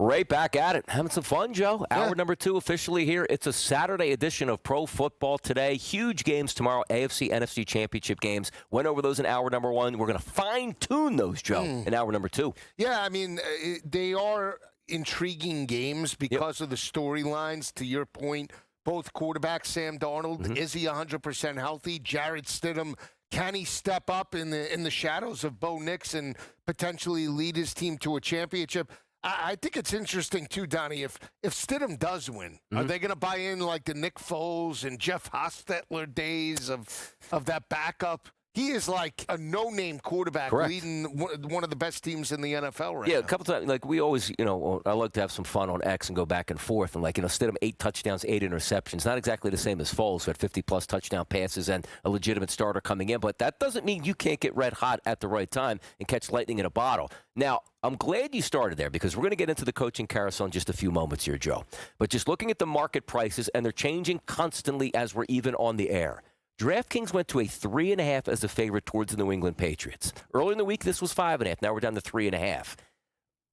Right back at it. Having some fun, Joe. Hour number 2 officially here. It's a Saturday edition of Pro Football today. Huge games tomorrow, AFC, NFC championship games. Went over those in hour number 1. We're going to fine-tune those, Joe, in hour number 2. Yeah, I mean, they are intriguing games because of the storylines. To your point, both quarterbacks, Sam Darnold, is he 100% healthy? Jarrett Stidham, can he step up in the shadows of Bo Nix and potentially lead his team to a championship? I think it's interesting, too, Donnie, if Stidham does win, are they going to buy in like the Nick Foles and Jeff Hostetler days of that backup? He is like a no-name quarterback leading one of the best teams in the NFL right now. Yeah, a couple times, like we always, I like to have some fun on X and go back and forth. And Stidham, 8 touchdowns, 8 interceptions. Not exactly the same as Foles, who had 50-plus touchdown passes and a legitimate starter coming in. But that doesn't mean you can't get red hot at the right time and catch lightning in a bottle. Now, I'm glad you started there because we're going to get into the coaching carousel in just a few moments here, Joe. But just looking at the market prices, and they're changing constantly as we're even on the air. DraftKings went to a 3.5 as a favorite towards the New England Patriots. Earlier in the week, this was 5.5. Now we're down to 3.5.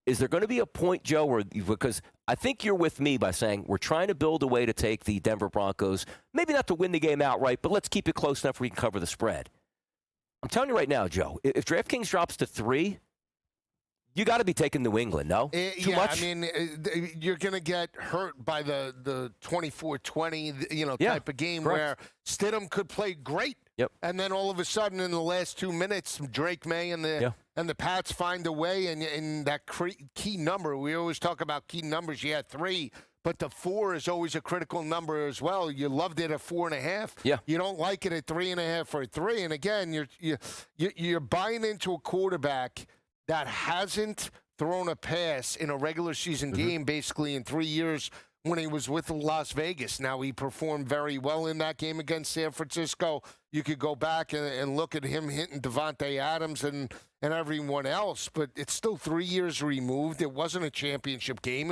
Is there going to be a point, Joe, where, because I think you're with me by saying we're trying to build a way to take the Denver Broncos, maybe not to win the game outright, but let's keep it close enough where we can cover the spread. I'm telling you right now, Joe, if DraftKings drops to 3, you got to be taking New England, no? Too much? I mean, you're going to get hurt by the 24-20, type of game where Stidham could play great. Yep. And then all of a sudden in the last 2 minutes, Drake May and the Pats find a way, and that key number, we always talk about key numbers. You had 3, but the 4 is always a critical number as well. You loved it at 4.5. Yeah. You don't like it at 3.5 or 3. And again, you're buying into a quarterback that hasn't thrown a pass in a regular season game basically in 3 years when he was with Las Vegas. Now, he performed very well in that game against San Francisco. You could go back and look at him hitting Devontae Adams and everyone else, but it's still 3 years removed. It wasn't a championship game.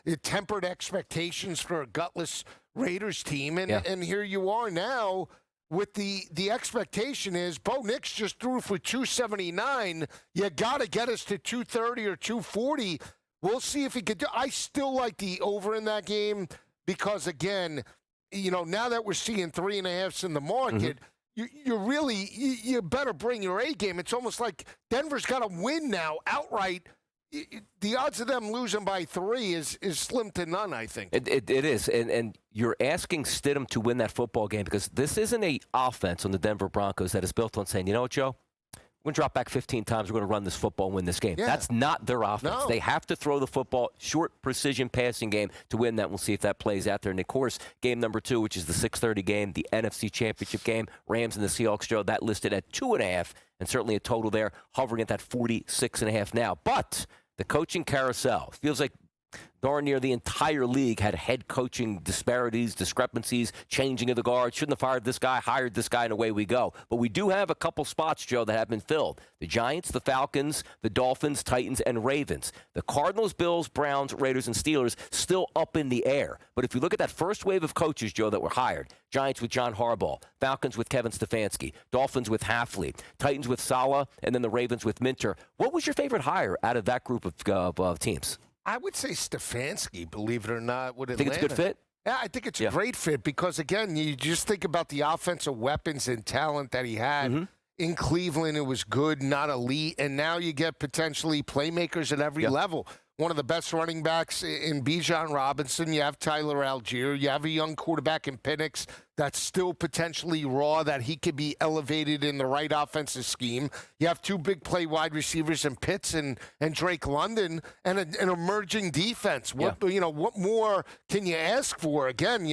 It tempered expectations for a gutless Raiders team, and here you are now with the expectation is Bo Nix just threw for 279. You got to get us to 230 or 240. We'll see if he could do. I still like the over in that game because, again, now that we're seeing 3.5s in the market, you better bring your A game. It's almost like Denver's got to win now outright. The odds of them losing by 3 is slim to none, I think. It is, and you're asking Stidham to win that football game because this isn't an offense on the Denver Broncos that is built on saying, you know what, Joe? We're going to drop back 15 times. We're going to run this football and win this game. Yeah. That's not their offense. No. They have to throw the football, short precision passing game to win that. We'll see if that plays out there. And, of course, game number 2, which is the 6:30 game, the NFC Championship game, Rams and the Seahawks, Joe, that listed at 2.5, and certainly a total there, hovering at that 46.5 now. But the coaching carousel feels like darn near the entire league had head coaching disparities, discrepancies, changing of the guard. Shouldn't have fired this guy, hired this guy, and away we go. But we do have a couple spots, Joe, that have been filled. The Giants, the Falcons, the Dolphins, Titans, and Ravens. The Cardinals, Bills, Browns, Raiders, and Steelers still up in the air. But if you look at that first wave of coaches, Joe, that were hired, Giants with John Harbaugh, Falcons with Kevin Stefanski, Dolphins with Hafley, Titans with Saleh, and then the Ravens with Minter. What was your favorite hire out of that group of teams? I would say Stefanski, believe it or not, with Atlanta. Think it's a good fit? Yeah, I think it's a great fit because, again, you just think about the offensive weapons and talent that he had. In Cleveland, it was good, not elite, and now you get potentially playmakers at every level. One of the best running backs in Bijan Robinson. You have Tyler Algier. You have a young quarterback in Penix that's still potentially raw, that he could be elevated in the right offensive scheme. You have 2 big play wide receivers in Pitts and Drake London, and an emerging defense. What more can you ask for? Again,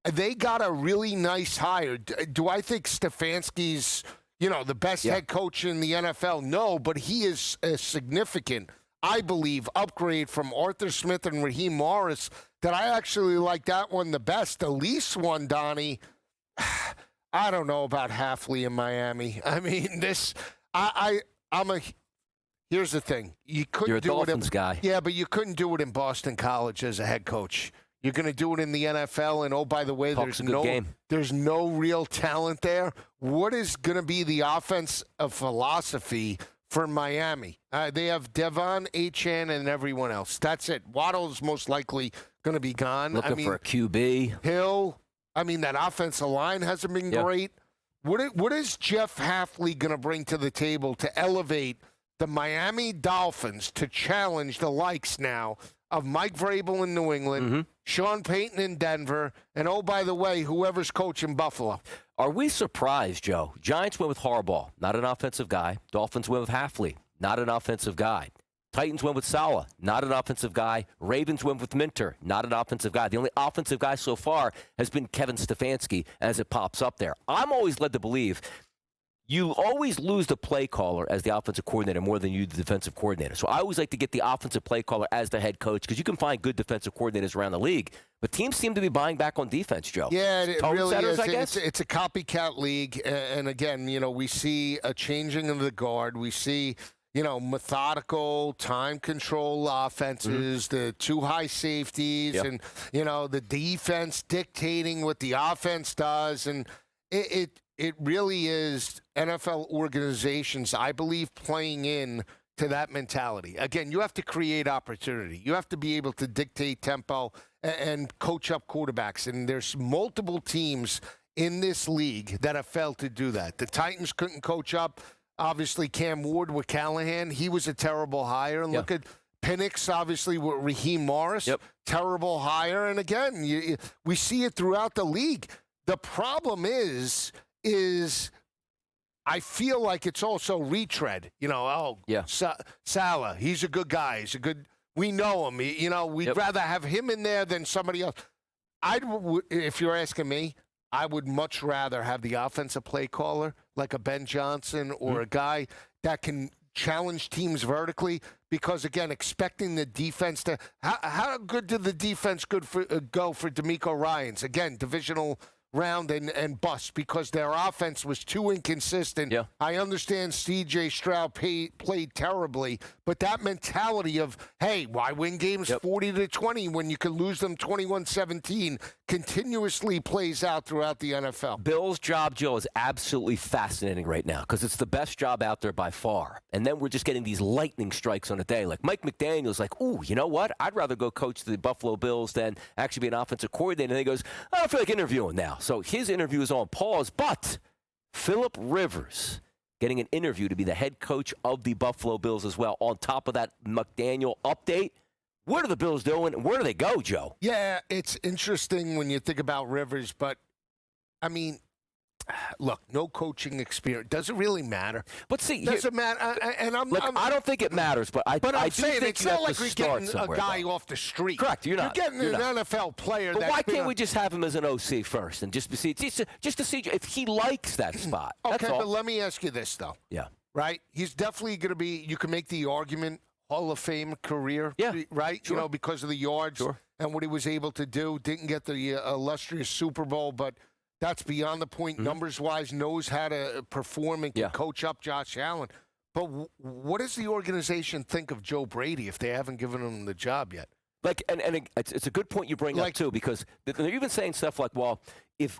they got a really nice hire. Do I think Stefanski's the best head coach in the NFL? No, but he is a significant, I believe, upgrade from Arthur Smith and Raheem Morris that I actually like that one the best. The least one, Donnie, I don't know about Hafley in Miami. I mean, here's the thing. You couldn't You're a do Dolphins guy. Yeah, but you couldn't do it in Boston College as a head coach. You're going to do it in the NFL, and oh, by the way, there's no real talent there. What is going to be the offensive philosophy for Miami. They have Devon, Achane, and everyone else. That's it. Waddle's most likely going to be gone. Looking for a QB. Hill. That offensive line hasn't been great. What is Jeff Hafley going to bring to the table to elevate the Miami Dolphins to challenge the likes now of Mike Vrabel in New England, Sean Payton in Denver, and, oh, by the way, whoever's coaching Buffalo? Are we surprised, Joe? Giants went with Harbaugh, not an offensive guy. Dolphins went with Hafley, not an offensive guy. Titans went with Saleh, not an offensive guy. Ravens went with Minter, not an offensive guy. The only offensive guy so far has been Kevin Stefanski as it pops up there. I'm always led to believe you always lose the play caller as the offensive coordinator more than you the defensive coordinator. So I always like to get the offensive play caller as the head coach because you can find good defensive coordinators around the league. But teams seem to be buying back on defense, Joe. Yeah, it really setters, is. I guess? It's a copycat league. And again, we see a changing of the guard. We see, methodical, time control offenses, the too high safeties, and, the defense dictating what the offense does. And it really is NFL organizations, I believe, playing in to that mentality. Again, you have to create opportunity. You have to be able to dictate tempo and coach up quarterbacks. And there's multiple teams in this league that have failed to do that. The Titans couldn't coach up. Obviously, Cam Ward with Callahan, he was a terrible hire. And look at Penix, obviously, with Raheem Morris, terrible hire. And again, we see it throughout the league. The problem is I feel like it's also retread. Saleh, he's a good guy. We know him. We'd rather have him in there than somebody else. If you're asking me, I would much rather have the offensive play caller like a Ben Johnson or a guy that can challenge teams vertically because, again, expecting the defense to – how good did the defense go for DeMeco Ryans? Again, divisional – round and bust because their offense was too inconsistent. Yeah. I understand C.J. Stroud played terribly, but that mentality of, hey, why win games 40-20 when you can lose them 21-17 continuously plays out throughout the NFL. Bill's job, Joe, is absolutely fascinating right now because it's the best job out there by far. And then we're just getting these lightning strikes on a day. Like Mike McDaniel's like, ooh, you know what? I'd rather go coach the Buffalo Bills than actually be an offensive coordinator. And he goes, I don't feel like interviewing now. So his interview is on pause, but Phillip Rivers getting an interview to be the head coach of the Buffalo Bills as well. On top of that McDaniel update, what are the Bills doing? Where do they go, Joe? Yeah, it's interesting when you think about Rivers, but, look, no coaching experience. Does it really matter? But see, doesn't matter. I don't think it matters, but I do think it's not like we're getting a guy off the street. Correct. You're getting an NFL player. But why can't we just have him as an OC first and just to see if he likes that spot? Okay, but let me ask you this though. Yeah. Right. He's definitely going to be. You can make the argument Hall of Fame career. Yeah. Right. Sure. Because of the yards and what he was able to do. Didn't get the illustrious Super Bowl, but. That's beyond the point, numbers-wise, knows how to perform and can coach up Josh Allen. But what does the organization think of Joe Brady if they haven't given him the job yet? It's a good point you bring up, too, because they're even saying stuff like, well,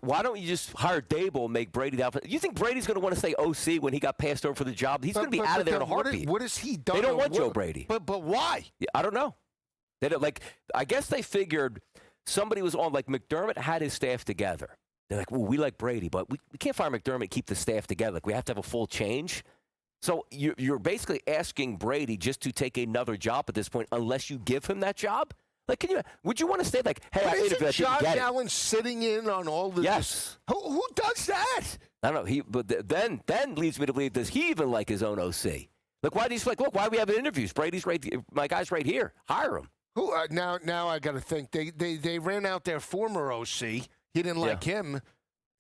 why don't you just hire Dable and make Brady the offense? You think Brady's going to want to stay OC when he got passed over for the job? He's going to be out of there in a heartbeat. What has he done? They don't want Joe Brady. But why? Yeah, I don't know. They don't, I guess they figured somebody was on, McDermott had his staff together. They're like, well, we like Brady, but we can't fire McDermott and keep the staff together. We have to have a full change. So you're basically asking Brady just to take another job at this point unless you give him that job? Would you want to stay hey, I interviewed, Josh Allen sitting in on all this? Yes. Who does that? I don't know. But then leads me to believe, does he even like his own OC? Why do you why are we having interviews? Brady's right. My guy's right here. Hire him. Who? Now I got to think. They ran out their former OC. He didn't like him,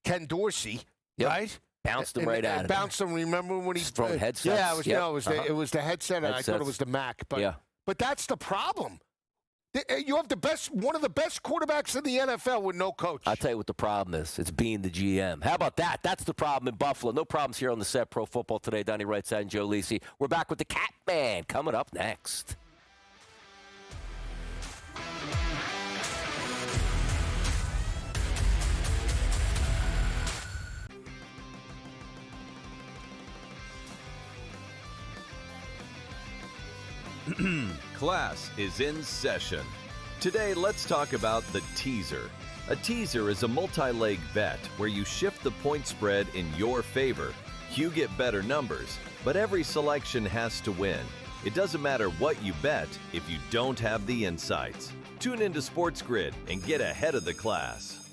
Ken Dorsey, right? Bounced him right at him. Bounced him. Remember when he throwing headsets? Yeah, it was the headset. I thought it was the Mac. But that's the problem. You have one of the best quarterbacks in the NFL with no coach. I'll tell you what the problem is. It's being the GM. How about that? That's the problem in Buffalo. No problems here on the set. Pro Football Today. Donnie Rightside and Joe Lisi. We're back with the Cat Man coming up next. Class is in session. Today, let's talk about the teaser. A teaser is a multi-leg bet where you shift the point spread in your favor. You get better numbers, but every selection has to win. It doesn't matter what you bet if you don't have the insights. Tune into SportsGrid and get ahead of the class.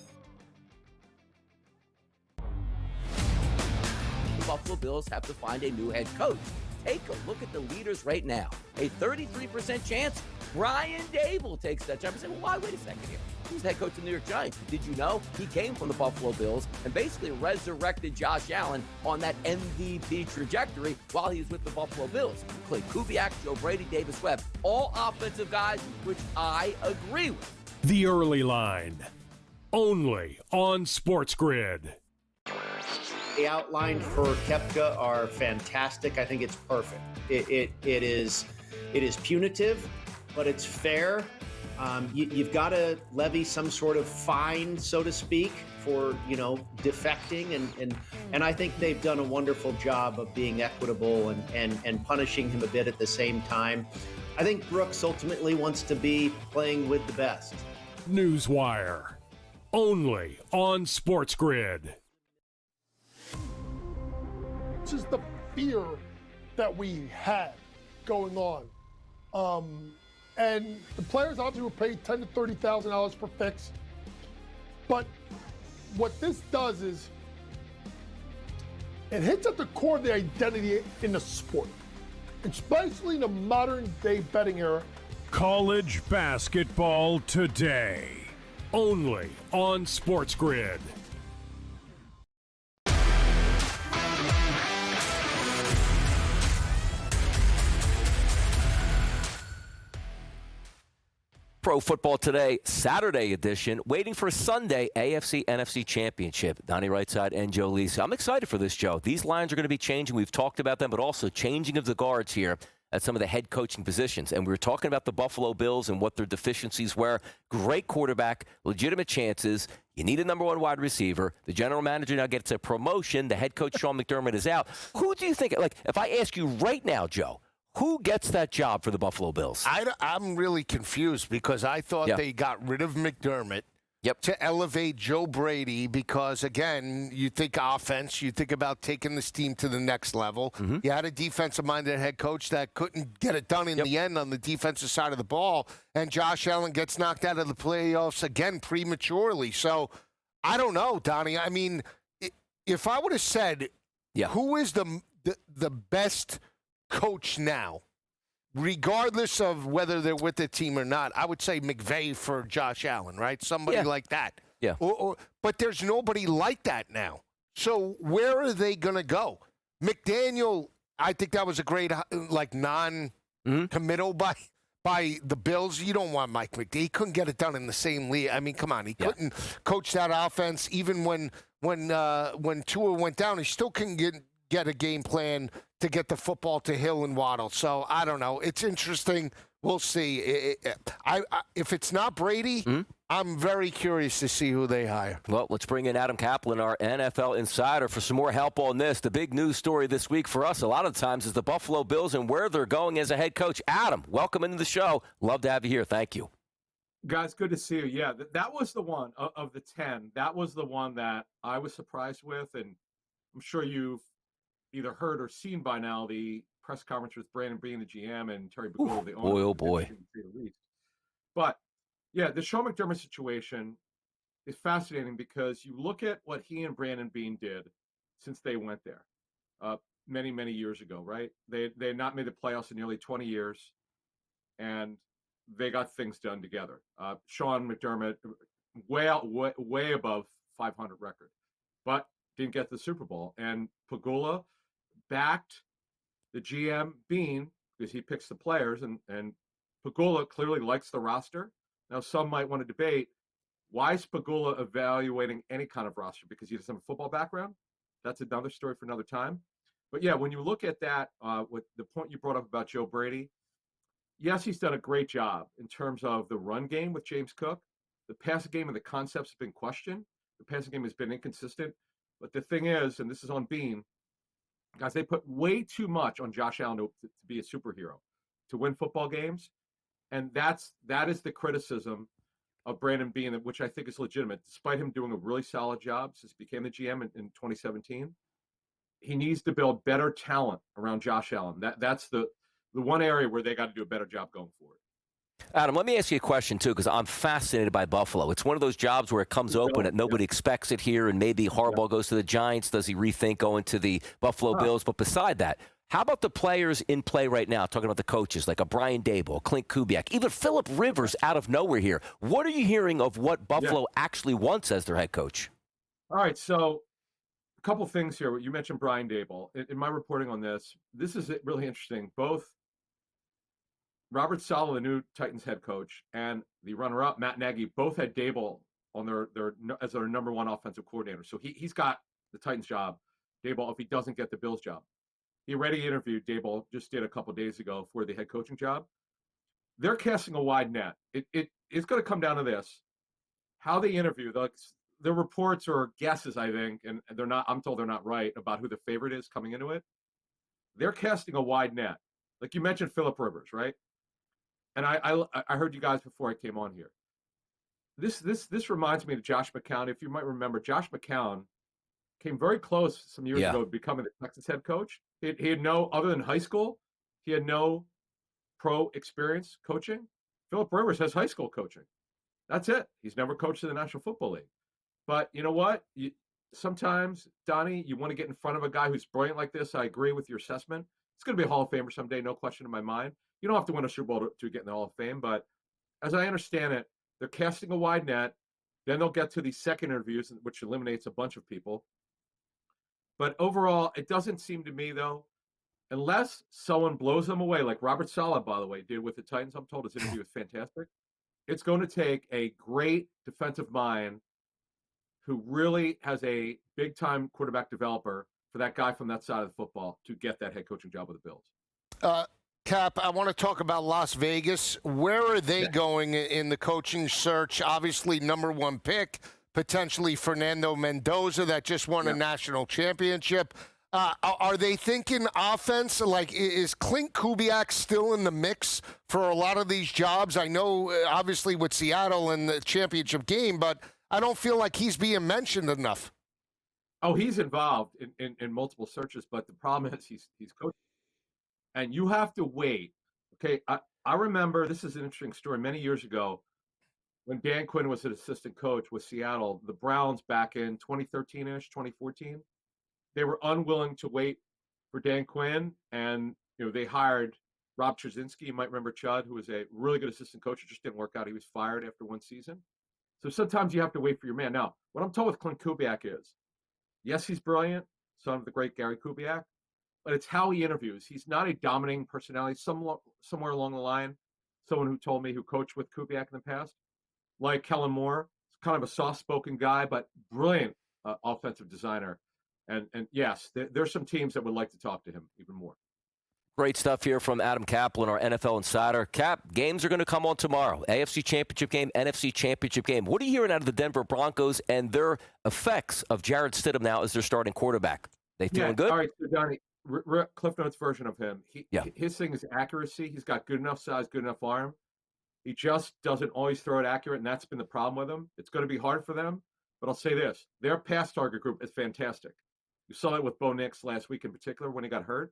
The Buffalo Bills have to find a new head coach. Take a look at the leaders right now. A 33% chance Brian Dable takes that job. I say, well, why? Wait a second here. He's head coach of the New York Giants. Did you know he came from the Buffalo Bills and basically resurrected Josh Allen on that MVP trajectory while he was with the Buffalo Bills? Clay Kubiak, Joe Brady, Davis Webb, all offensive guys, which I agree with. The Early Line, only on SportsGrid. The outline for Koepka are fantastic. I think it's perfect. It is punitive, but it's fair. You've got to levy some sort of fine, so to speak, for defecting, and I think they've done a wonderful job of being equitable and punishing him a bit at the same time. I think Brooks ultimately wants to be playing with the best. Newswire, only on SportsGrid. This is the fear that we had going on. And the players obviously were paid $10,000 to $30,000 per fix. But what this does is it hits at the core of the identity in the sport, especially in the modern day betting era. College basketball today, only on SportsGrid. Pro Football Today, Saturday edition, waiting for Sunday AFC NFC Championship. Donnie Rightside and Joe Lisi. I'm excited for this, Joe. These lines are going to be changing. We've talked about them, but also changing of the guards here at some of the head coaching positions. And we were talking about the Buffalo Bills and what their deficiencies were. Great quarterback, legitimate chances. You need a number one wide receiver. The general manager now gets a promotion. The head coach, Sean McDermott, is out. Who do you think, like, if I ask you right now, Joe, who gets that job for the Buffalo Bills? I'm really confused because I thought they got rid of McDermott to elevate Joe Brady because, again, you think offense, you think about taking this team to the next level. Mm-hmm. You had a defensive-minded head coach that couldn't get it done in the end on the defensive side of the ball, and Josh Allen gets knocked out of the playoffs again prematurely. So I don't know, Donnie. I mean, if I would have said who is the best coach now, regardless of whether they're with the team or not, I would say McVay for Josh Allen, right? Somebody like that. Yeah. But there's nobody like that now. So where are they going to go? McDaniel, I think that was a great, non-committal by the Bills. You don't want Mike McDaniel. He couldn't get it done in the same league. I mean, come on. He couldn't coach that offense. Even when Tua went down, he still couldn't get a game plan to get the football to Hill and Waddle. So I don't know. It's interesting. We'll see. If it's not Brady, I'm very curious to see who they hire. Well, let's bring in Adam Kaplan, our NFL insider, for some more help on this. The big news story this week for us a lot of times is the Buffalo Bills and where they're going as a head coach. Adam, welcome into the show. Love to have you here. Thank you. Guys, good to see you. Yeah, that was the one of the 10. That was the one that I was surprised with, and I'm sure you've either heard or seen by now the press conference with Brandon Beane, the GM, and Terry Pagula, the owner. Boy, oh boy. But, yeah, the Sean McDermott situation is fascinating because you look at what he and Brandon Beane did since they went there many, many years ago, right? They had not made the playoffs in nearly 20 years, and they got things done together. Sean McDermott, way above 500 record, but didn't get the Super Bowl. And Pagula backed the GM Beane because he picks the players, and Pagula clearly likes the roster. Now, some might want to debate, why is Pagula evaluating any kind of roster? Because he doesn't have a football background? That's another story for another time. But, yeah, when you look at that, with the point you brought up about Joe Brady, yes, he's done a great job in terms of the run game with James Cook. The passing game and the concepts have been questioned. The passing game has been inconsistent. But the thing is, and this is on Beane, guys, they put way too much on Josh Allen to be a superhero. to win football games. And that is the criticism of Brandon Beane, which I think is legitimate. Despite him doing a really solid job since he became the GM in 2017, he needs to build better talent around Josh Allen. That's the one area where they got to do a better job going forward. Adam, let me ask you a question, too, because I'm fascinated by Buffalo. It's one of those jobs where it comes open and nobody expects it here, and maybe Harbaugh goes to the Giants. Does he rethink going to the Buffalo Bills? But beside that, how about the players in play right now, talking about the coaches, like a Brian Daboll, Clint Kubiak, even Phillip Rivers out of nowhere here? What are you hearing of what Buffalo actually wants as their head coach? All right, so a couple things here. You mentioned Brian Daboll. In my reporting on this is really interesting. Both Robert Saleh, the new Titans head coach, and the runner-up, Matt Nagy, both had Daboll on their as their number one offensive coordinator. So he's got the Titans job, Daboll, if he doesn't get the Bills job. He already interviewed Daboll, just did a couple days ago for the head coaching job. They're casting a wide net. It's going to come down to this. How they interview, the reports or guesses, I think, and they're not, I'm told they're not right about who the favorite is coming into it. They're casting a wide net. Like you mentioned Phillip Rivers, right? And I heard you guys before I came on here. This reminds me of Josh McCown. If you might remember, Josh McCown came very close some years ago to becoming the Texas head coach. He had no, other than high school, he had no pro experience coaching. Phillip Rivers has high school coaching. That's it. He's never coached in the National Football League. But you know what? Sometimes, Donnie, you want to get in front of a guy who's brilliant like this. I agree with your assessment. It's going to be a Hall of Famer someday, no question in my mind. You don't have to win a Super Bowl to get in the Hall of Fame, but as I understand it, they're casting a wide net. Then they'll get to the second interviews, which eliminates a bunch of people. But overall, it doesn't seem to me, though, unless someone blows them away, like Robert Saleh, by the way, did with the Titans. I'm told his interview was fantastic. It's going to take a great defensive mind who really has a big-time quarterback developer for that guy from that side of the football to get that head coaching job with the Bills. Cap, I want to talk about Las Vegas. Where are they going in the coaching search? Obviously, number one pick, potentially Fernando Mendoza that just won a national championship. Are they thinking offense? Like, is Clint Kubiak still in the mix for a lot of these jobs? I know, obviously, with Seattle and the championship game, but I don't feel like he's being mentioned enough. Oh, he's involved in multiple searches, but the problem is he's coaching. And you have to wait. Okay, I remember, this is an interesting story, many years ago when Dan Quinn was an assistant coach with Seattle, the Browns back in 2013-ish, 2014, they were unwilling to wait for Dan Quinn, and they hired Rob Trzcinski. You might remember Chud, who was a really good assistant coach. It just didn't work out. He was fired after one season. So sometimes you have to wait for your man. Now, what I'm told with Clint Kubiak is, yes, he's brilliant, son of the great Gary Kubiak, but it's how he interviews. He's not a dominating personality. Somewhere along the line, someone who told me who coached with Kubiak in the past, like Kellen Moore, kind of a soft-spoken guy, but brilliant offensive designer. And yes, there's some teams that would like to talk to him even more. Great stuff here from Adam Kaplan, our NFL insider. Cap, games are going to come on tomorrow. AFC Championship game, NFC Championship game. What are you hearing out of the Denver Broncos and their effects of Jarrett Stidham now as their starting quarterback? They feeling good? All right, so Donnie, Cliff Notes version of him. His thing is accuracy. He's got good enough size, good enough arm. He just doesn't always throw it accurate, and that's been the problem with him. It's going to be hard for them, but I'll say this. Their pass target group is fantastic. You saw it with Bo Nix last week in particular when he got hurt.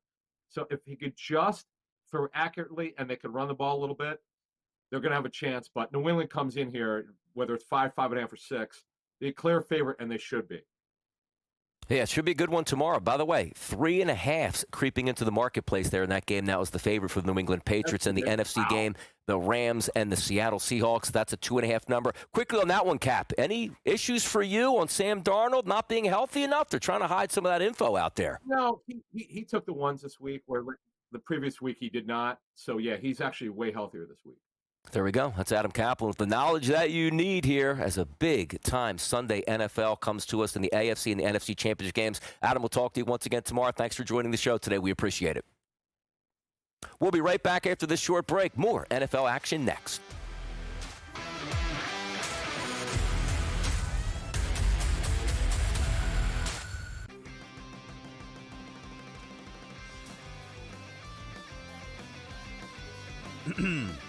So if he could just throw accurately and they could run the ball a little bit, they're going to have a chance. But New England comes in here, whether it's 5, 5.5, or 6, they're a clear favorite, and they should be. Yeah, it should be a good one tomorrow. By the way, 3.5 creeping into the marketplace there in that game. That was the favorite for the New England Patriots. In the NFC game, the Rams and the Seattle Seahawks. That's a 2.5 number. Quickly on that one, Cap. Any issues for you on Sam Darnold not being healthy enough? They're trying to hide some of that info out there. No, he took the ones this week where the previous week he did not. So, yeah, he's actually way healthier this week. There we go. That's Adam Kaplan with the knowledge that you need here as a big-time Sunday NFL comes to us in the AFC and the NFC Championship games. Adam, we'll talk to you once again tomorrow. Thanks for joining the show today. We appreciate it. We'll be right back after this short break. More NFL action next.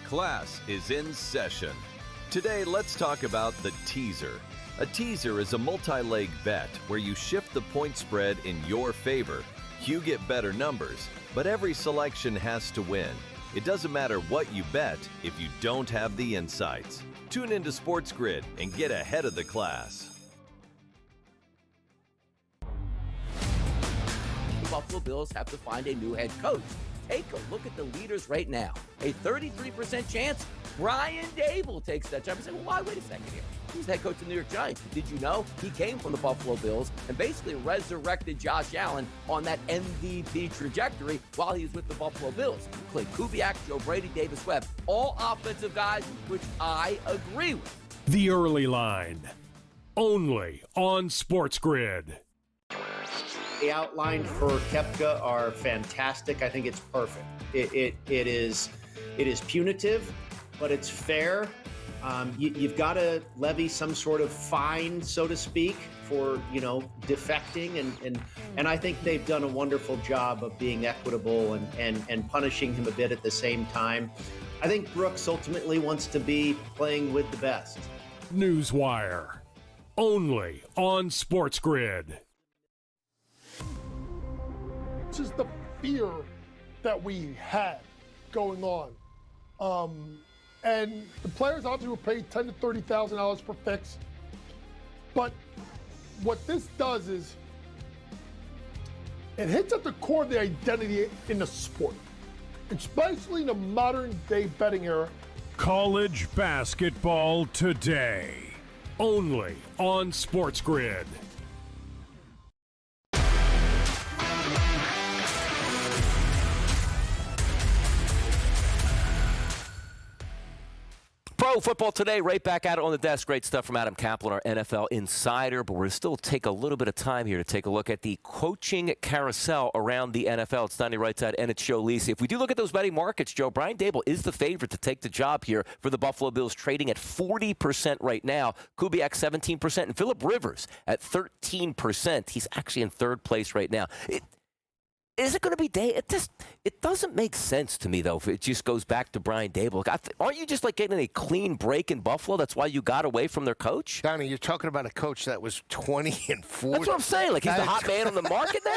Class is in session. Today, let's talk about the teaser. A teaser is a multi-leg bet where you shift the point spread in your favor. You get better numbers, but every selection has to win. It doesn't matter what you bet if you don't have the insights. Tune into SportsGrid and get ahead of the class. The Buffalo Bills have to find a new head coach. Take a look at the leaders right now. A 33% chance Brian Dable takes that job. You say, well, why? Wait a second here. He's the head coach of the New York Giants. Did you know he came from the Buffalo Bills and basically resurrected Josh Allen on that MVP trajectory while he was with the Buffalo Bills? Clay Kubiak, Joe Brady, Davis Webb, all offensive guys, which I agree with. The Early Line, only on SportsGrid. The outline for Koepka are fantastic. I think it's perfect. It is punitive, but it's fair. You've got to levy some sort of fine, so to speak, for defecting, and I think they've done a wonderful job of being equitable and punishing him a bit at the same time. I think Brooks ultimately wants to be playing with the best. Newswire, only on SportsGrid. It's just the fear that we had going on. And the players obviously were paid $10,000 to $30,000 per fix. But what this does is it hits at the core of the identity in the sport, especially in the modern day betting era. College basketball today, only on SportsGrid. Pro Football Today, right back at it on the desk. Great stuff from Adam Kaplan, our NFL insider. But we'll still take a little bit of time here to take a look at the coaching carousel around the NFL. It's Donnie, Rightside, and it's Joe Lisi. If we do look at those betting markets, Joe, Brian Dable is the favorite to take the job here for the Buffalo Bills, trading at 40% right now. Kubiak, 17%, and Phillip Rivers at 13%. He's actually in third place right now. Is it going to be Dable? It doesn't make sense to me, though, if it just goes back to Brian Dable. Aren't you just getting a clean break in Buffalo? That's why you got away from their coach? Donnie, you're talking about a coach that was 20-40. That's what I'm saying. He's the hot man on the market now?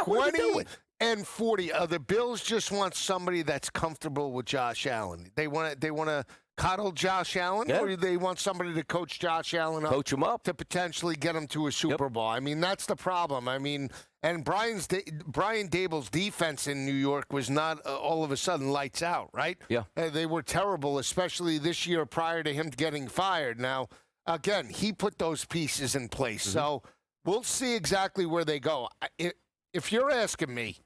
What are we doing? 20-40. The Bills just want somebody that's comfortable with Josh Allen. They want to coddle Josh Allen, or do they want somebody to coach Josh Allen up? Coach him up. To potentially get him to a Super Bowl. I mean, that's the problem. I mean, and Brian Dable's defense in New York was not all of a sudden lights out, right? Yeah. They were terrible, especially this year prior to him getting fired. Now, again, he put those pieces in place. Mm-hmm. So we'll see exactly where they go. If you're asking me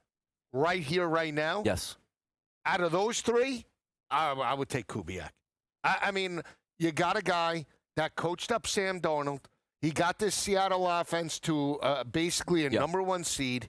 right here, right now, yes, out of those three, I would take Kubiak. I mean, you got a guy that coached up Sam Darnold. He got this Seattle offense to basically a number one seed.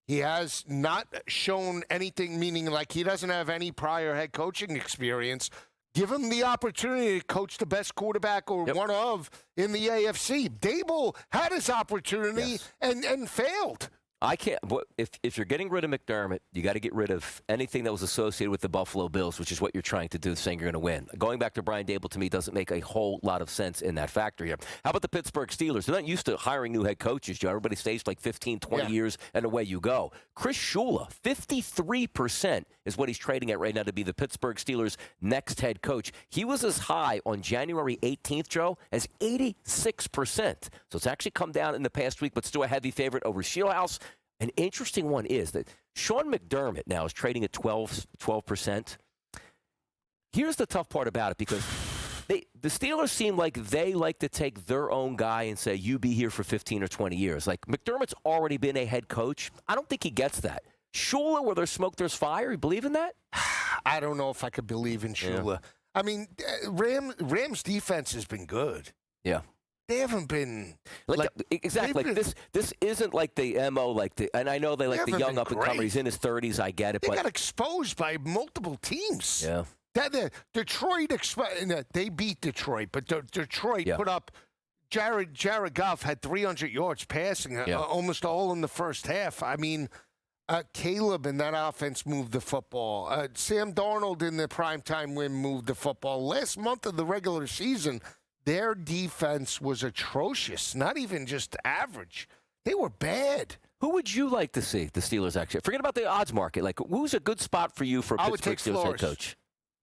He has not shown anything, meaning he doesn't have any prior head coaching experience. Give him the opportunity to coach the best quarterback or one of in the AFC. Dable had his opportunity and failed. I can't. If you're getting rid of McDermott, you got to get rid of anything that was associated with the Buffalo Bills, which is what you're trying to do, saying you're going to win. Going back to Brian Dable, to me, doesn't make a whole lot of sense in that factor here. How about the Pittsburgh Steelers? They're not used to hiring new head coaches, Joe. Everybody stays 15, 20 years, and away you go. Chris Shula, 53% is what he's trading at right now to be the Pittsburgh Steelers' next head coach. He was as high on January 18th, Joe, as 86%. So it's actually come down in the past week, but still a heavy favorite over Shieldhouse. An interesting one is that Sean McDermott now is trading at 12%. Here's the tough part about it, because the Steelers seem like they like to take their own guy and say, you be here for 15 or 20 years. McDermott's already been a head coach. I don't think he gets that. Shula, where there's smoke, there's fire. You believe in that? I don't know if I could believe in Shula. Yeah. I mean, Rams' defense has been good. Yeah. They haven't been exactly. This isn't like the MO and I know they the young up and comer. He's in his 30s. I get it. They got exposed by multiple teams. Yeah. Detroit they beat Detroit, but Detroit put up. Jared Goff had 300 yards passing, almost all in the first half. I mean, Caleb in that offense moved the football. Sam Darnold in the primetime win moved the football. Last month of the regular season, their defense was atrocious, not even just average. They were bad. Who would you like to see the Steelers actually? Forget about the odds market. Like, who's a good spot for you for I would Pittsburgh take Steelers head Flores. coach?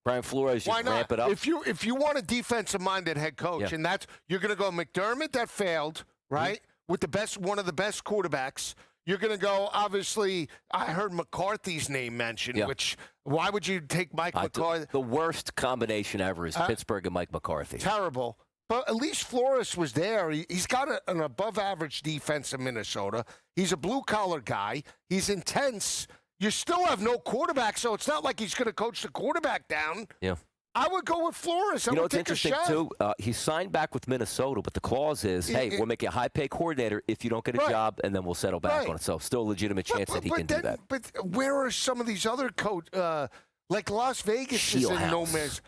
Brian Flores, Why just not? ramp it up. If you want a defensive-minded head coach, Yeah. and that's you're going to go McDermott that failed, right? Mm-hmm. With one of the best quarterbacks. You're going to go. Obviously, I heard McCarthy's name mentioned. Yeah. Which why would you take Mike McCarthy? The worst combination ever is Pittsburgh and Mike McCarthy. Terrible. But at least Flores was there. He's got an above-average defense in Minnesota. He's a blue-collar guy. He's intense. You still have no quarterback, so it's not like he's going to coach the quarterback down. Yeah. I would go with Flores. I You know would what's take a interesting, shot. too? He signed back with Minnesota, but the clause is, hey, we'll make you a high-pay coordinator if you don't get a Right. job, and then we'll settle back Right. on it. So still a legitimate chance that he can do that. But where are some of these other like Las Vegas is in no Shieldhouse. man's.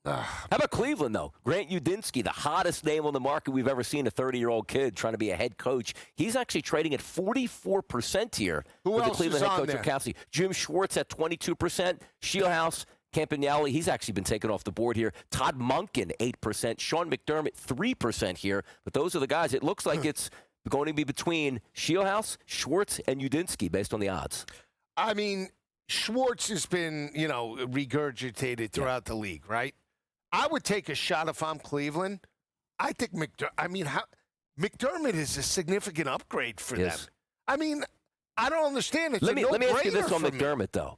How about Cleveland, though? Grant Udinsky, the hottest name on the market we've ever seen, a 30-year-old kid trying to be a head coach. He's actually trading at 44% here Who with the else Cleveland is head on coach there? of Cassidy. Jim Schwartz at 22%. Shieldhouse, Campanelli, he's actually been taken off the board here. Todd Monken, 8%. Sean McDermott, 3% here. But those are the guys. It looks like it's going to be between Shieldhouse, Schwartz, and Udinsky based on the odds. I mean, Schwartz has been, regurgitated throughout the league, right? I would take a shot if I'm Cleveland. I think McDermott is a significant upgrade for them. Yes. I mean, I don't understand. It's Let me ask you this on for me. McDermott, though.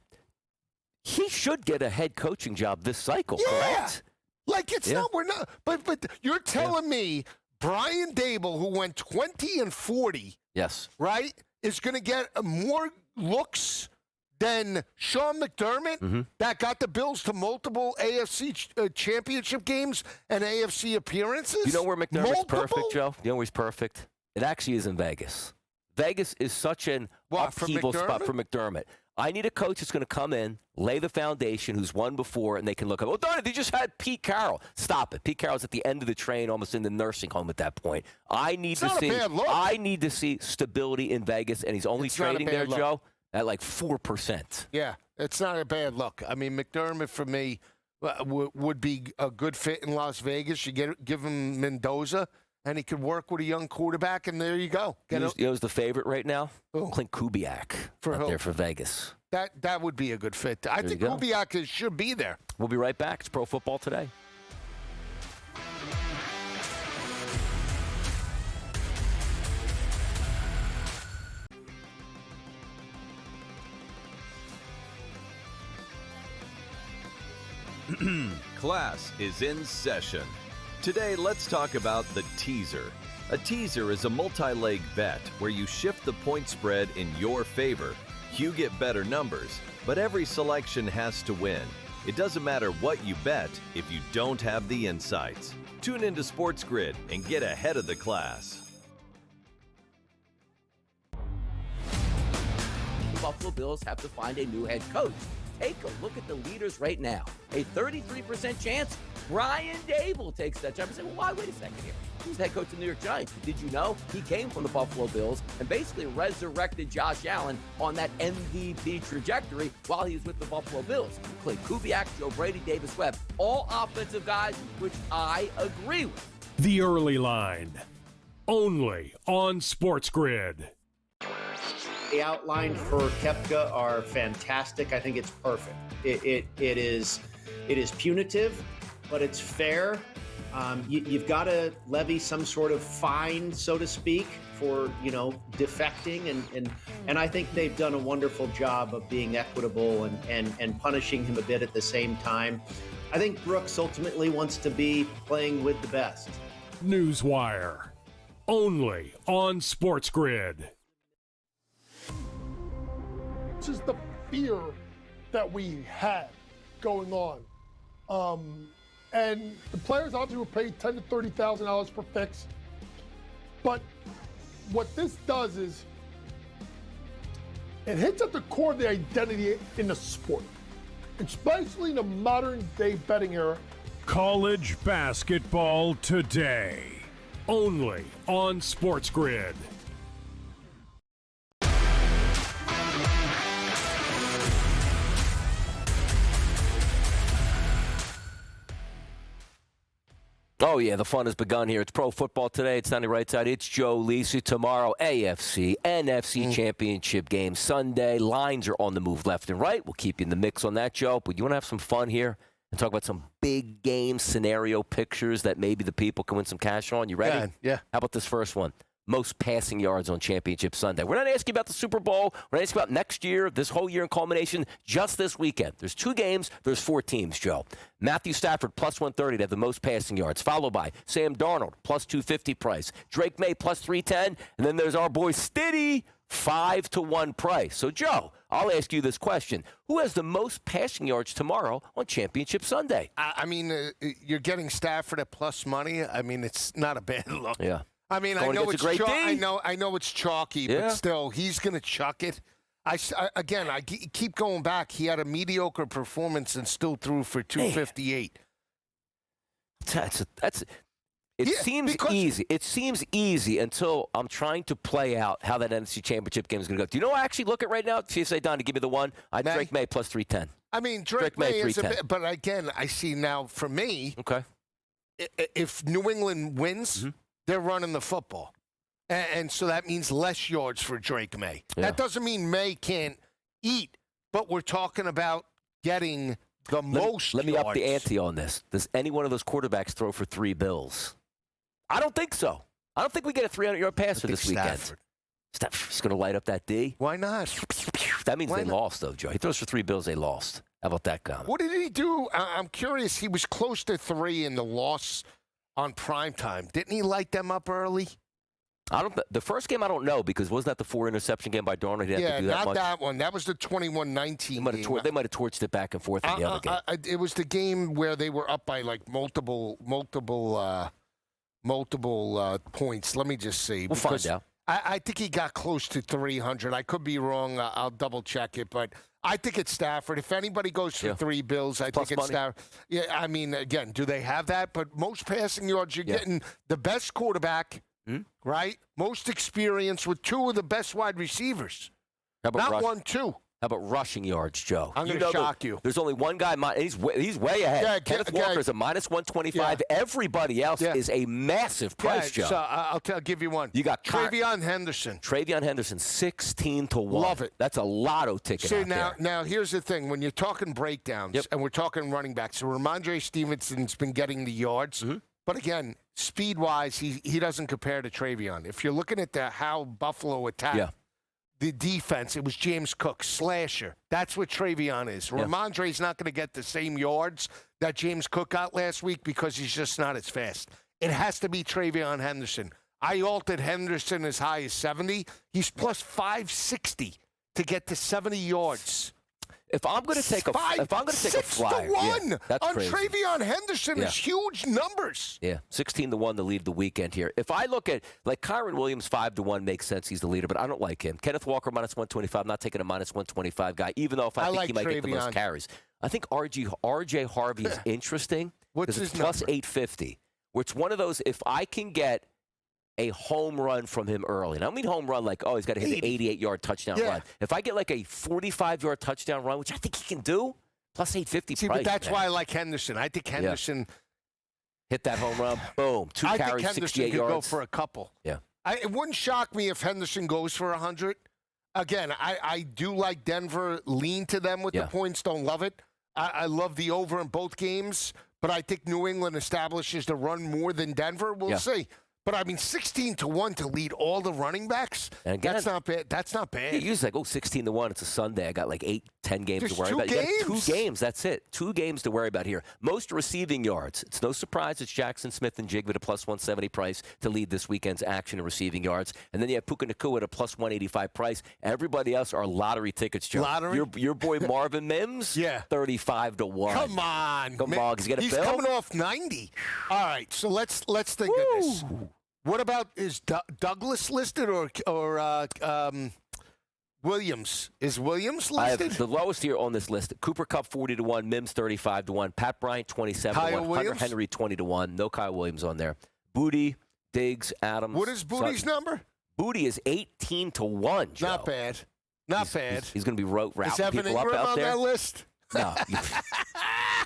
He should get a head coaching job this cycle, correct? Like it's Yeah. not. We're not. But you're telling me Brian Dable, who went 20-40, Yes. right, is going to get more looks than Sean McDermott that got the Bills to multiple AFC championship games and AFC appearances? You know where McDermott's Multiple? perfect, Joe? You know where he's perfect? It actually is in Vegas. Vegas is such an What, for upheaval spot McDermott? for McDermott. I need a coach that's going to come in, lay the foundation, who's won before, and they can look up, Donnie, they just had Pete Carroll. Stop it. Pete Carroll's at the end of the train, almost in the nursing home at that point. I need It's not a bad look. I need to see stability in Vegas, and he's only It's not a trading bad there, look. Joe, at like 4%. Yeah, it's not a bad look. I mean, McDermott for me would be a good fit in Las Vegas. You give him Mendoza, and he could work with a young quarterback, and there you go. You know who's the favorite right now? Who? Clint Kubiak For out who? there for Vegas. That would be a good fit. I There think you go. Kubiak should be there. We'll be right back. It's Pro Football Today. Class is in session. Today, let's talk about the teaser. A teaser is a multi-leg bet where you shift the point spread in your favor. You get better numbers, but every selection has to win. It doesn't matter what you bet if you don't have the insights. Tune into SportsGrid and get ahead of the class. The Buffalo Bills have to find a new head coach. Take a look at the leaders right now. A 33% chance Brian Dable takes that job. You say, well, why? Wait a second here. He's head coach of the New York Giants. Did you know he came from the Buffalo Bills and basically resurrected Josh Allen on that MVP trajectory while he was with the Buffalo Bills? Clint Kubiak, Joe Brady, Davis Webb, all offensive guys, which I agree with. The Early Line. Only on SportsGrid. The outline for Koepka are fantastic. I think it's perfect. It is punitive, but it's fair. You've got to levy some sort of fine, so to speak, for defecting, and I think they've done a wonderful job of being equitable and punishing him a bit at the same time. I think Brooks ultimately wants to be playing with the best. Newswire. Only on SportsGrid. This is the fear that we had going on. And the players obviously were paid $10,000 to $30,000 per fix. But what this does is it hits at the core of the identity in the sport, especially in the modern day betting era. College basketball today. Only on SportsGrid. Oh, yeah, the fun has begun here. It's pro football today. It's Donnie Rightside. It's Joe Lisi. Tomorrow, AFC, NFC championship game. Sunday, lines are on the move left and right. We'll keep you in the mix on that, Joe. But you want to have some fun here and talk about some big game scenario pictures that maybe the people can win some cash on? You ready? Yeah. How about this first one? Most passing yards on Championship Sunday. We're not asking about the Super Bowl. We're not asking about next year, this whole year in culmination, just this weekend. There's 2 games. There's 4 teams, Joe. Matthew Stafford, plus 130 to have the most passing yards, followed by Sam Darnold, plus 250 price. Drake May, plus 310. And then there's our boy Stiddy, 5-1 price. So, Joe, I'll ask you this question. Who has the most passing yards tomorrow on Championship Sunday? I mean, you're getting Stafford at plus money. I mean, it's not a bad look. Yeah. I mean, Going I know against it's a great D. I know it's chalky, Yeah. but still, he's going to chuck it. I keep going back. He had a mediocre performance and still threw for 258. It seems easy. It seems easy until I'm trying to play out how that NFC Championship game is going to go. Do you know what I actually look at right now? If you say, Donnie, give me the one. Drake May plus 310. I mean, Drake May is a bit, but again, I see now for me, Okay. If New England wins, they're running the football. And so that means less yards for Drake May. Yeah. That doesn't mean May can't eat, but we're talking about getting the most Let me yards. up the ante on this. Does any one of those quarterbacks throw for 3 bills? I don't think so. I don't think we get a 300-yard passer this weekend. Stafford's going to light up that D. Why not? That means they lost, though, Joe. He throws for 3 bills, they lost. How about that comment? What did he do? I'm curious. He was close to 3 in the loss on primetime. Didn't he light them up early? The first game I don't know because wasn't that the 4-interception game by Darnold? He didn't have to do that not much. that one. That was the 21-19 game. They might have torched it back and forth in the other game. It was the game where they were up by like multiple points. Let me just see. We'll find out. I think he got close to 300. I could be wrong. I'll double check it, but I think it's Stafford. If anybody goes for 3 bills, I think it's Stafford. Yeah, I mean, again, do they have that? But most passing yards, you're getting the best quarterback, right? Most experience with 2 of the best wide receivers. Not 1, 2. How about rushing yards, Joe? I'm going to shock you. There's only one guy. He's way ahead. Yeah, Kenneth Walker is a minus 125. Yeah. Everybody else is a massive price, Joe. So I'll give you one. You got Travion Henderson. 16-1. Love it. That's a lotto ticket. See, out there. Now here's the thing. When you're talking breakdowns and we're talking running backs, so Ramondre Stevenson's been getting the yards. But again, speed-wise, he doesn't compare to Travion. If you're looking at how Buffalo attacked the defense, it was James Cook, slasher. That's what Travion is. Ramondre's not going to get the same yards that James Cook got last week because he's just not as fast. It has to be Travion Henderson. I altered Henderson as high as 70. He's plus 560 to get to 70 yards. If I'm going to take a flyer, 6-1 that's on crazy. Travion Henderson is huge numbers. Yeah, 16-1 to lead the weekend here. If I look at Kyron Williams 5-1 makes sense. He's the leader, but I don't like him. Kenneth Walker minus 125. Not taking a minus 125 guy, even though I think he might get the most carries. I think RJ Harvey is interesting. What's his plus number? 850. Where it's one of those. If I can get a home run from him early. And I don't mean home run like, he's got to hit the 88-yard touchdown run. If I get like a 45-yard touchdown run, which I think he can do, plus 850 See, price. but that's why I like Henderson. I think Henderson hit that home run, boom, 2 I carries, think Henderson 68 could yards. go for a couple. Yeah. It wouldn't shock me if Henderson goes for 100. Again, I do like Denver, lean to them with the points, don't love it. I love the over in both games, but I think New England establishes the run more than Denver. We'll see. But, I mean, 16-1 to lead all the running backs, and again, that's not bad. That's not bad. You use 16-1. It's a Sunday. I got 8-10 games to worry about. You got 2 games. That's it. 2 games to worry about here. Most receiving yards. It's no surprise it's Jackson Smith and Jigba at a plus 170 price to lead this weekend's action in receiving yards. And then you have Puka Nacua at a plus 185 price. Everybody else are lottery tickets, Joe. Lottery? Your boy Marvin Mims? 35-1. Come on. He's coming off 90. All right, so let's think of this. What about, is Douglas listed or Williams? Is Williams listed? I have the lowest here on this list. Cooper Kupp 40-1, Mims 35-1, Pat Bryant 27-1, Hunter Henry 20-1. No Kyle Williams on there. Booty, Diggs, Adams. What is Booty's number? Booty is 18-1. Joe. Not bad. Not bad. He's going to be routing is Evan people Ingram up out on there. that list? No.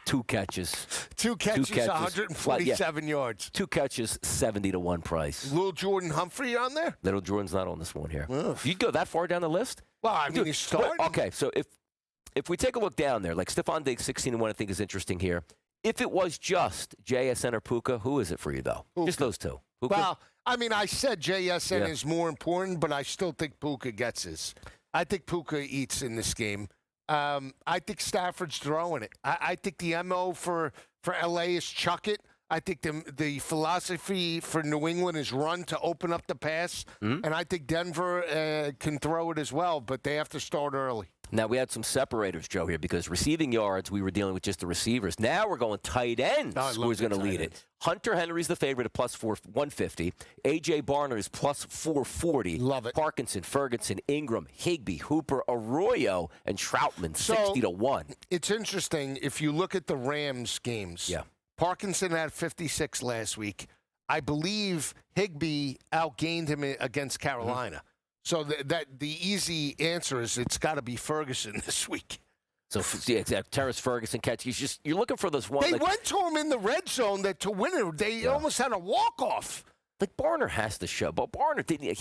2 catches. 2 catches, 147 yards. 2 catches, 70-1 price. Little Jordan Humphrey on there? Little Jordan's not on this one here. Ugh. You'd go that far down the list? Well, I mean, he's starting. Okay, so if we take a look down there, like Stephon Diggs, 16-1, I think is interesting here. If it was just JSN or Puka, who is it for you, though? Puka. Just those two. Puka? Well, I mean, I said JSN is more important, but I still think Puka gets his. I think Puka eats in this game. I think Stafford's throwing it. I think the MO for LA is chuck it. I think the philosophy for New England is run to open up the pass. And I think Denver can throw it as well, but they have to start early. Now, we had some separators, Joe, here, because receiving yards, we were dealing with just the receivers. Now we're going tight ends. Who's going to lead it? Hunter Henry's the favorite at plus 150. A.J. Barner is plus 440. Love it. Parkinson, Ferguson, Ingram, Higbee, Hooper, Arroyo, and Troutman, 60-1. It's interesting. If you look at the Rams games, Parkinson had 56 last week. I believe Higbee outgained him against Carolina. So the easy answer is it's got to be Ferguson this week. So, Terrace Ferguson catch. You're looking for this one. They went to him in the red zone to win it. They almost had a walk-off. Like Barner has to show, but Barner didn't.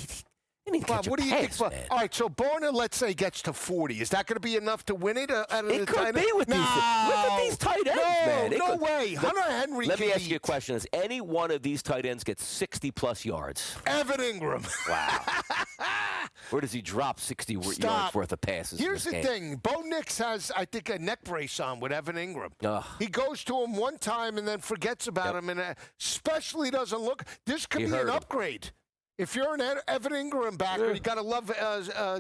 He didn't catch what a do you pass, think? Man. All right, so Barner, let's say, gets to 40. Is that going to be enough to win it? It could be with these. Look at these tight ends, man. No way. Hunter Henry. Let me ask you a question: Does any one of these tight ends get 60+ yards? Evan Ingram. Wow. Where does he drop 60 yards worth of passes? Here's in the this game? thing. Bo Nix has, I think, a neck brace on with Evan Ingram. Ugh. He goes to him one time and then forgets about him, and especially doesn't look. This could be an upgrade. If you're an Evan Ingram backer, you got to love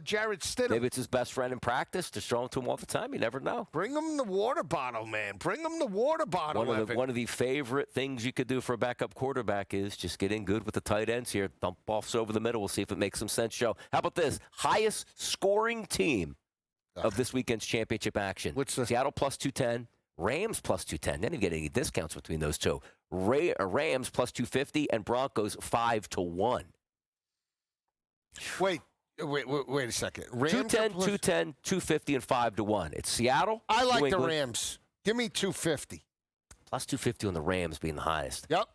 Jarrett Stidham. Maybe it's his best friend in practice. Just throw him to him all the time. You never know. Bring him the water bottle, man. Bring him the water bottle. One of the favorite things you could do for a backup quarterback is just get in good with the tight ends here. Dump offs over the middle. We'll see if it makes some sense, Joe. How about this? Highest scoring team of this weekend's championship action. What's the Seattle plus 210. Rams plus 210. They didn't get any discounts between those two. Rams plus 250 and Broncos 5-1. Wait a second. Rams 210, 210, 250, and 5-1. It's Seattle. I like New the England. Rams. Give me 250. Plus 250 on the Rams being the highest. Yep.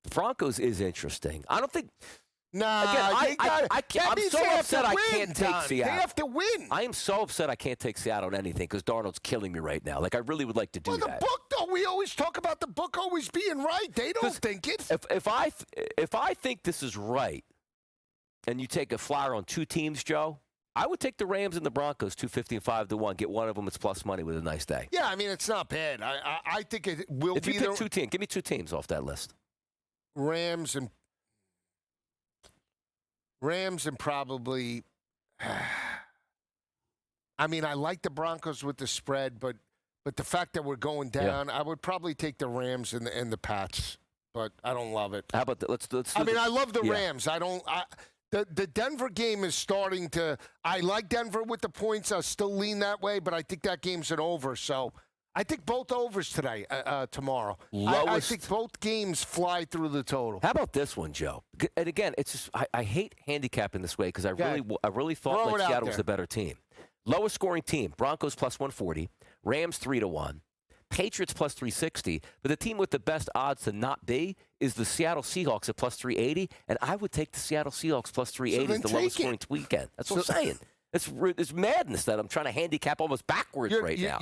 The Broncos is interesting. I don't think. Nah, again, I'm so upset I can't take Don. Seattle. They have to win. I am so upset I can't take Seattle on anything because Darnold's killing me right now. Like, I really would like to do the that. book, though, we always talk about the book always being right. They don't think it. If I think this is right, and you take a flyer on two teams, Joe, I would take the Rams and the Broncos 250 and 5-1. Get one of them. It's plus money with a nice day. Yeah, I mean, it's not bad. I think it will if be you pick two teams, give me two teams off that list. Rams and probably. I mean, I like the Broncos with the spread, but the fact that we're going down, I would probably take the Rams and the Pats, but I don't love it. How about let's do I love the Rams. The Denver game is starting to. I like Denver with the points. I still lean that way, but I think that game's an over. So I think both overs today, tomorrow. I think both games fly through the total. How about this one, Joe? And again, it's just I hate handicapping this way because I really thought like Seattle was the better team. Lowest scoring team: Broncos plus 140, Rams 3-1, Patriots plus 360. But the team with the best odds to not be is the Seattle Seahawks at plus 380, and I would take the Seattle Seahawks plus 380 as the lowest scoring weekend. That's what I'm saying. It's madness that I'm trying to handicap almost backwards now.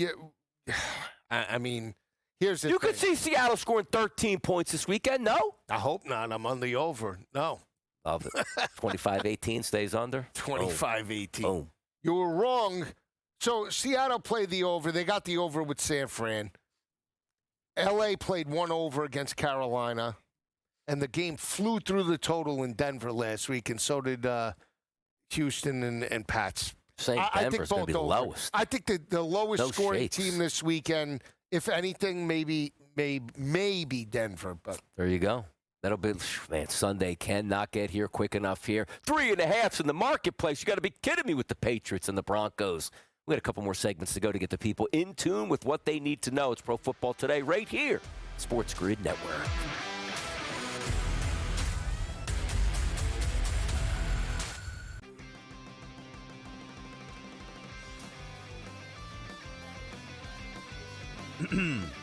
I mean, here's the thing. You could see Seattle scoring 13 points this weekend, no? I hope not. I'm on the over. No. Love it. 25-18 stays under. 25-18. Boom. You were wrong. So Seattle played the over. They got the over with San Fran. L.A. played one over against Carolina. And the game flew through the total in Denver last week, and so did Houston and Pats. Denver's going to be the lowest. I think the lowest scoring team this weekend, if anything, maybe Denver. But there you go. That'll be, man, Sunday cannot get here quick enough here. 3.5s in the marketplace. You got to be kidding me with the Patriots and the Broncos. We got a couple more segments to go to get the people in tune with what they need to know. It's Pro Football Today right here, SportsGrid Network.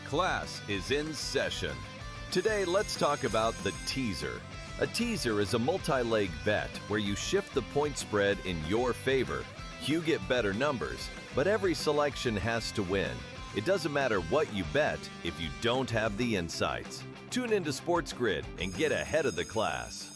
Class is in session. Today, let's talk about the teaser. A teaser is a multi-leg bet where you shift the point spread in your favor. You get better numbers, but every selection has to win. It doesn't matter what you bet if you don't have the insights. Tune into SportsGrid and get ahead of the class.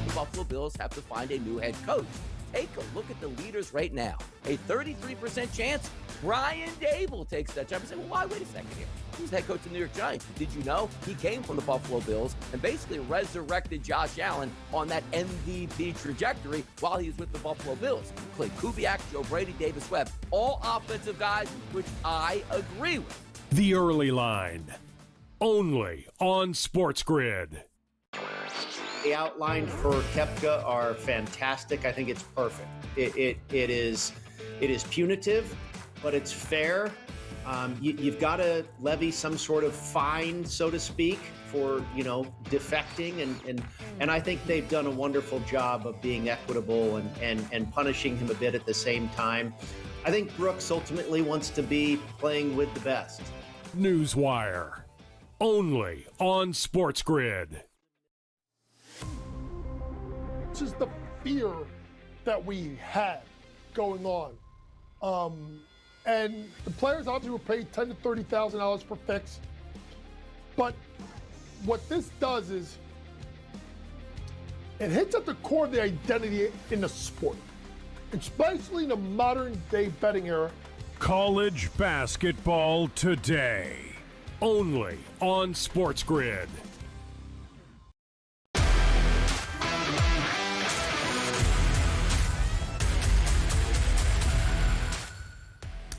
The Buffalo Bills have to find a new head coach. Take a look at the leaders right now. A 33% chance Brian Dable takes that job. You say, well, why? Wait a second here. Who's head coach of the New York Giants? Did you know he came from the Buffalo Bills and basically resurrected Josh Allen on that MVP trajectory while he was with the Buffalo Bills? Clay Kubiak, Joe Brady, Davis Webb, all offensive guys, which I agree with. The Early Line, only on SportsGrid. The outline for Koepka are fantastic. I think it's perfect. It is punitive, but it's fair. You've got to levy some sort of fine, so to speak, for defecting, and I think they've done a wonderful job of being equitable and punishing him a bit at the same time. I think Brooks ultimately wants to be playing with the best. Newswire, only on SportsGrid. It's just the fear that we had going on. And the players obviously were paid $10,000 to $30,000 per fix. But what this does is it hits at the core of the identity in the sport, especially in the modern day betting era. College basketball today, only on SportsGrid.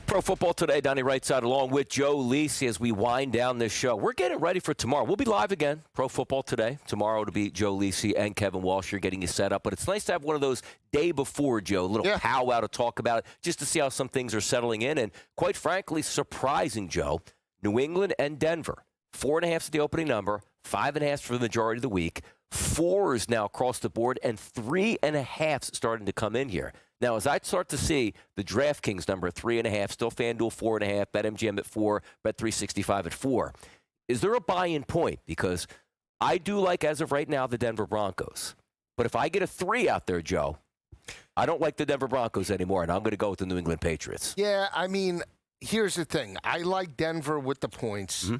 Pro Football Today, Donnie Rightside, along with Joe Lisi as we wind down this show. We're getting ready for tomorrow. We'll be live again, Pro Football Today. Tomorrow it'll be Joe Lisi and Kevin Walsh. You're getting you set up. But it's nice to have one of those day before, Joe, a little powwow to talk about it, just to see how some things are settling in. And quite frankly, surprising, Joe, New England and Denver. 4.5 is the opening number, 5.5 for the majority of the week. 4 is now across the board, and 3.5 starting to come in here. Now, as I start to see the DraftKings number at 3.5, still FanDuel 4.5, BetMGM at 4, Bet365 at 4, is there a buy-in point? Because I do like, as of right now, the Denver Broncos. But if I get a 3 out there, Joe, I don't like the Denver Broncos anymore, and I'm going to go with the New England Patriots. Yeah, I mean, here's the thing. I like Denver with the points.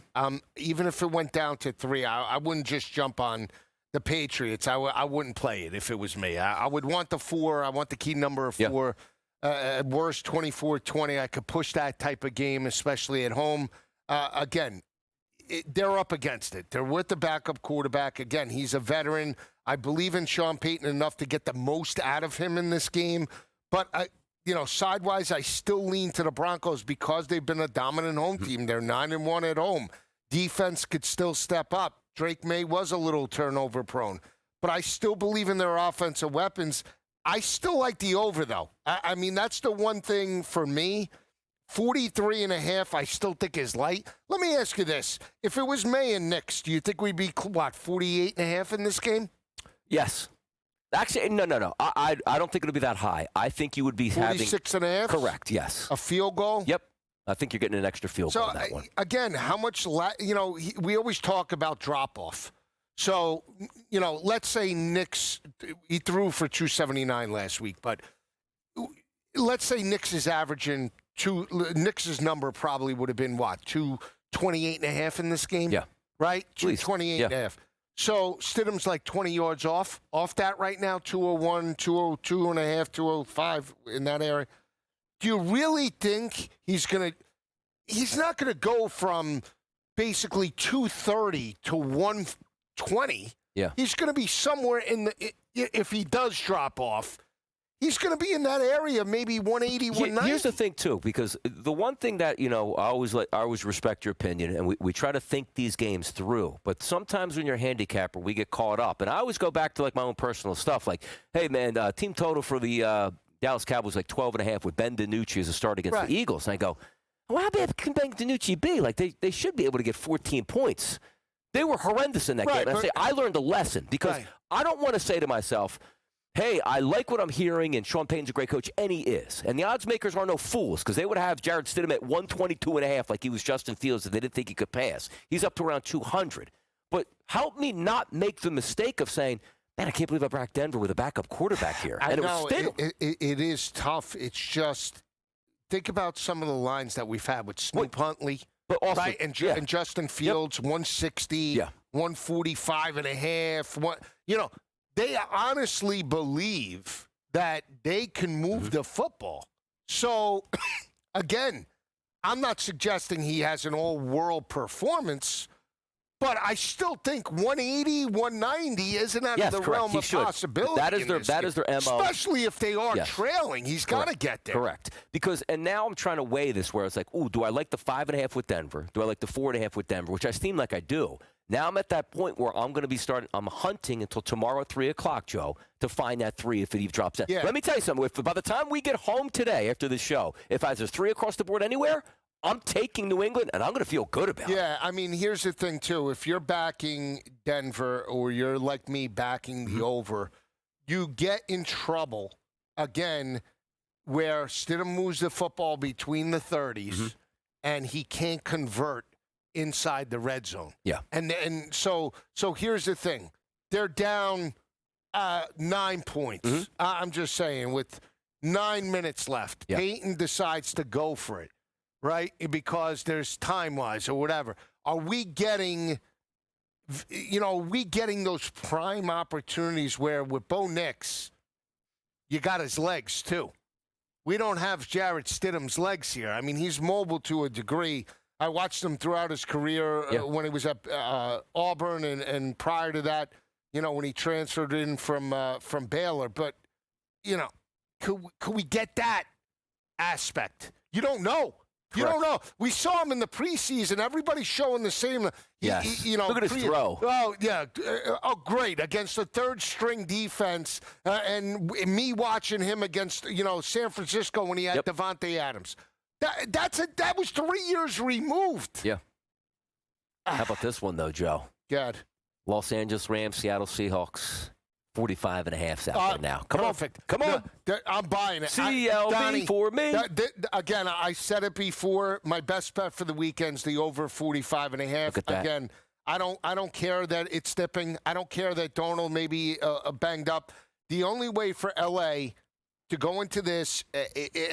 Even if it went down to 3, I wouldn't just jump on the Patriots. I wouldn't play it if it was me. I would want the 4. I want the key number of 4. At worst, 24-20. I could push that type of game, especially at home. Again, they're up against it. They're with the backup quarterback. Again, he's a veteran. I believe in Sean Payton enough to get the most out of him in this game. But, sidewise, I still lean to the Broncos because they've been a dominant home team. They're 9-1 at home. Defense could still step up. Drake May was a little turnover prone. But I still believe in their offensive weapons. I still like the over, though. I mean, that's the one thing for me. 43.5, I still think is light. Let me ask you this. If it was May and Knicks, do you think we'd be, 48.5 in this game? Yes. Actually, no. I don't think it'll be that high. I think you would be having 46.5? Correct, yes. A field goal? Yep. I think you're getting an extra field goal on that one. Again, how much, we always talk about drop-off. So, let's say Knicks, he threw for 279 last week, but let's say Knicks is averaging Knicks' number probably would have been, 228.5 in this game? Yeah. Right? 228.5. Yeah. So Stidham's like 20 yards off that right now, 201, 202 and a half, 205 in that area. Do you really think he's not going to go from basically 230 to 120? Yeah. He's going to be somewhere if he does drop off, he's going to be in that area, maybe 180, 190. Here's the thing, too, because the one thing that, I always respect your opinion, and we try to think these games through. But sometimes when you're a handicapper, we get caught up. And I always go back to, my own personal stuff. Like, hey, man, team total for the Dallas Cowboys, 12.5 with Ben DiNucci as a start against the Eagles. And I go, well, how bad can Ben DiNucci be? They should be able to get 14 points. They were horrendous in that game. And I learned a lesson because I don't want to say to myself, hey, I like what I'm hearing, and Sean Payton's a great coach, and he is. And the odds makers are no fools, because they would have Jarrett Stidham at 122.5 like he was Justin Fields if they didn't think he could pass. He's up to around 200. But help me not make the mistake of saying, man, I can't believe I brought Denver with a backup quarterback here. I And know, it was Stidham. it is tough. It's just, think about some of the lines that we've had with Snoop Huntley, But also, right? And Justin Fields, 160, 145.5. They honestly believe that they can move the football. So, again, I'm not suggesting he has an all-world performance, but I still think 180, 190 isn't out of the realm of possibility. That is their MO. Especially if they are trailing. He's got to get there. Correct. Because, and now I'm trying to weigh this where it's like, ooh, do I like the 5.5 with Denver? Do I like the 4.5 with Denver? Which I seem like I do. Now I'm at that point where I'm going to be I'm hunting until tomorrow at 3 o'clock, Joe, to find that 3 if it drops in. Yeah. Let me tell you something. If by the time we get home today after the show, if there's 3 across the board anywhere, I'm taking New England, and I'm going to feel good about it. Yeah, I mean, here's the thing, too. If you're backing Denver or you're like me backing the over, you get in trouble, again, where Stidham moves the football between the 30s, and he can't convert inside the red zone. Yeah. And so here's the thing. They're down 9 points. I'm just saying, with 9 minutes left, Peyton decides to go for it, right? Because there's time-wise or whatever. Are we getting those prime opportunities where with Bo Nix, you got his legs too? We don't have Jarrett Stidham's legs here. I mean, he's mobile to a degree. I watched him throughout his career when he was at Auburn and prior to that, when he transferred in from Baylor. But, could we get that aspect? You don't know. You don't know. We saw him in the preseason. Everybody's showing the same. Yes. Look at his throw. Oh, yeah. Great. Against the third-string defense. And me watching him against, San Francisco when he had Devontae Adams. That was 3 years removed. Yeah. How about this one, though, Joe? Good. Los Angeles Rams, Seattle Seahawks. 45.5's out there now. Perfect. Come on. I'm buying it. CLB Donnie, for me. Again, I said it before. My best bet for the weekend's the over 45.5. Look at that. Again, I don't care that it's dipping. I don't care that Darnold may be banged up. The only way for LA to go into this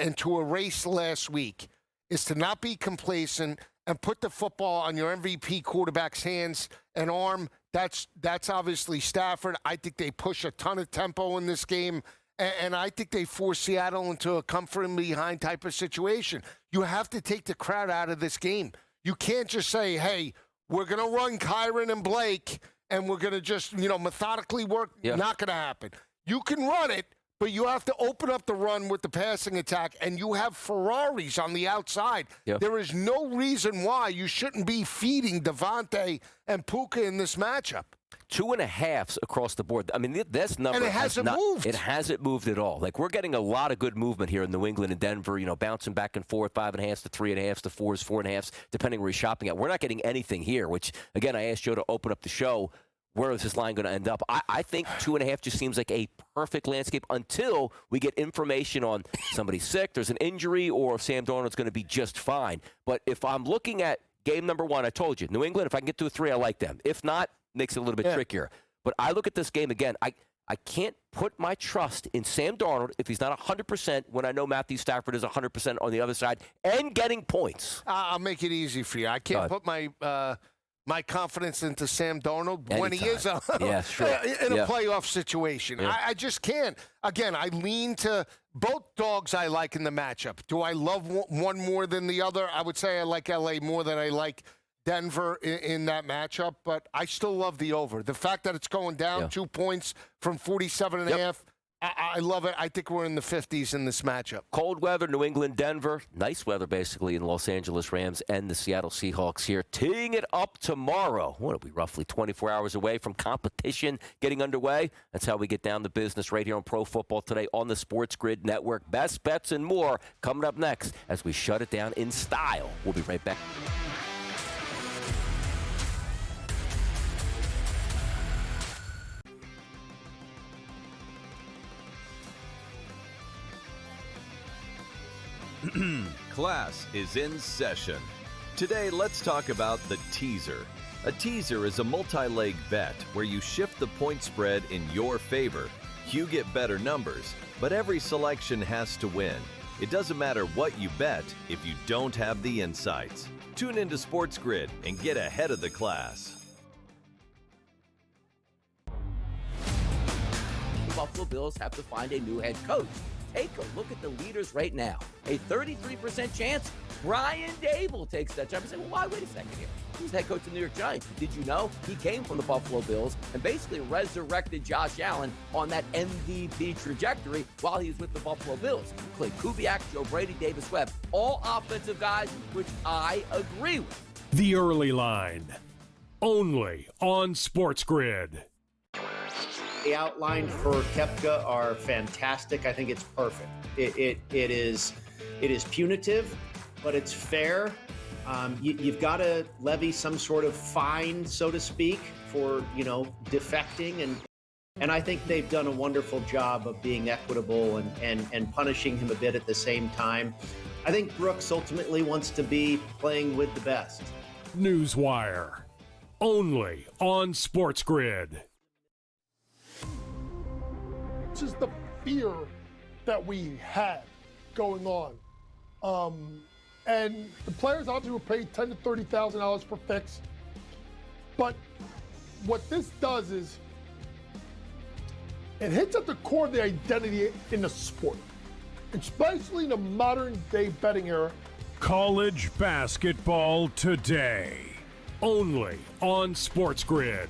and to erase last week is to not be complacent and put the football on your MVP quarterback's hands and arm. That's obviously Stafford. I think they push a ton of tempo in this game, and I think they force Seattle into a comfort and behind type of situation. You have to take the crowd out of this game. You can't just say, hey, we're going to run Kyron and Blake, and we're going to just, methodically work. Yeah. Not going to happen. You can run it, but you have to open up the run with the passing attack, and you have Ferraris on the outside. Yep. There is no reason why you shouldn't be feeding Devontae and Puka in this matchup. 2.5s across the board. I mean, this number And it hasn't moved. It hasn't moved at all. Like, we're getting a lot of good movement here in New England and Denver, bouncing back and forth, 5.5s to 3.5s to 4s, 4.5s, depending where you're shopping at. We're not getting anything here, which, again, I asked Joe to open up the show. Where is this line going to end up? I think 2.5 just seems like a perfect landscape until we get information on somebody's sick, there's an injury, or if Sam Darnold's going to be just fine. But if I'm looking at game number 1, I told you, New England, if I can get to a 3, I like them. If not, makes it a little bit trickier. But I look at this game again. I can't put my trust in Sam Darnold if he's not 100% when I know Matthew Stafford is 100% on the other side and getting points. I'll make it easy for you. I can't put my confidence into Sam Darnold when he is in a playoff situation. Yeah. I just can't. Again, I lean to both dogs I like in the matchup. Do I love one more than the other? I would say I like LA more than I like Denver in that matchup, but I still love the over. The fact that it's going down 2 points from 47.5, I love it. I think we're in the 50s in this matchup. Cold weather, New England, Denver. Nice weather, basically, in Los Angeles Rams and the Seattle Seahawks here. Teeing it up tomorrow. What are we, roughly 24 hours away from competition getting underway? That's how we get down to business right here on Pro Football Today on the SportsGrid Network. Best bets and more coming up next as we shut it down in style. We'll be right back. Class is in session. Today, let's talk about the teaser. A teaser is a multi-leg bet where you shift the point spread in your favor. You get better numbers, but every selection has to win. It doesn't matter what you bet if you don't have the insights. Tune into SportsGrid and get ahead of the class. The Buffalo Bills have to find a new head coach. Take a look at the leaders right now. A 33% chance Brian Dable takes that job. You say, well, why? Wait a second here. He's head coach of the New York Giants. Did you know he came from the Buffalo Bills and basically resurrected Josh Allen on that MVP trajectory while he was with the Buffalo Bills? Clay Kubiak, Joe Brady, Davis Webb, all offensive guys, which I agree with. The Early Line, only on SportsGrid. The outline for Koepka are fantastic. I think it's perfect. It is punitive, but it's fair. You've got to levy some sort of fine, so to speak, for defecting, and I think they've done a wonderful job of being equitable and punishing him a bit at the same time. I think Brooks ultimately wants to be playing with the best. Newswire, only on SportsGrid. It's just the fear that we had going on. And the players obviously were paid $10,000 to $30,000 per fix. But what this does is it hits at the core of the identity in the sport, especially in the modern day betting era. College basketball today, only on SportsGrid.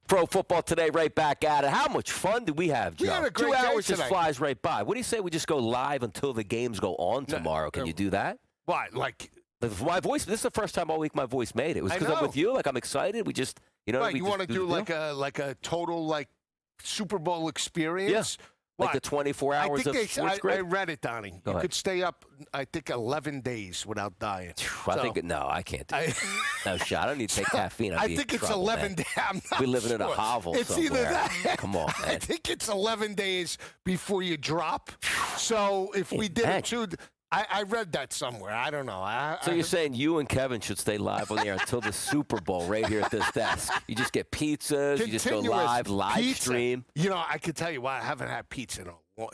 Pro Football Today, right back at it. How much fun did we have, Joe? We had a great 2 hours day just tonight. flies right by. What do you say we just go live until the games go on tomorrow? Can you do that? What? Like, My voice, this is the first time all week my voice made it. It was I because I'm know. with you. Like, I'm excited. We just, right, we you just want to do the like deal. a total Super Bowl experience? Like What? the 24 hours I think of Sports I Grid? read it, Donnie. You ahead. could stay up, I think, 11 days without dying. I think no, I can't do it. No shot. I don't need to take caffeine. I think it's 11 days. I'm not We living in a sure. hovel It's somewhere. either that. Come on, I man. think it's 11 days before you drop. So if we did it too, I read that somewhere. I don't know. So you're saying you and Kevin should stay live on the air until the Super Bowl right here at this desk. You just get pizzas. You just go Continuous live pizza. stream. I can tell you why I haven't had pizza in a while.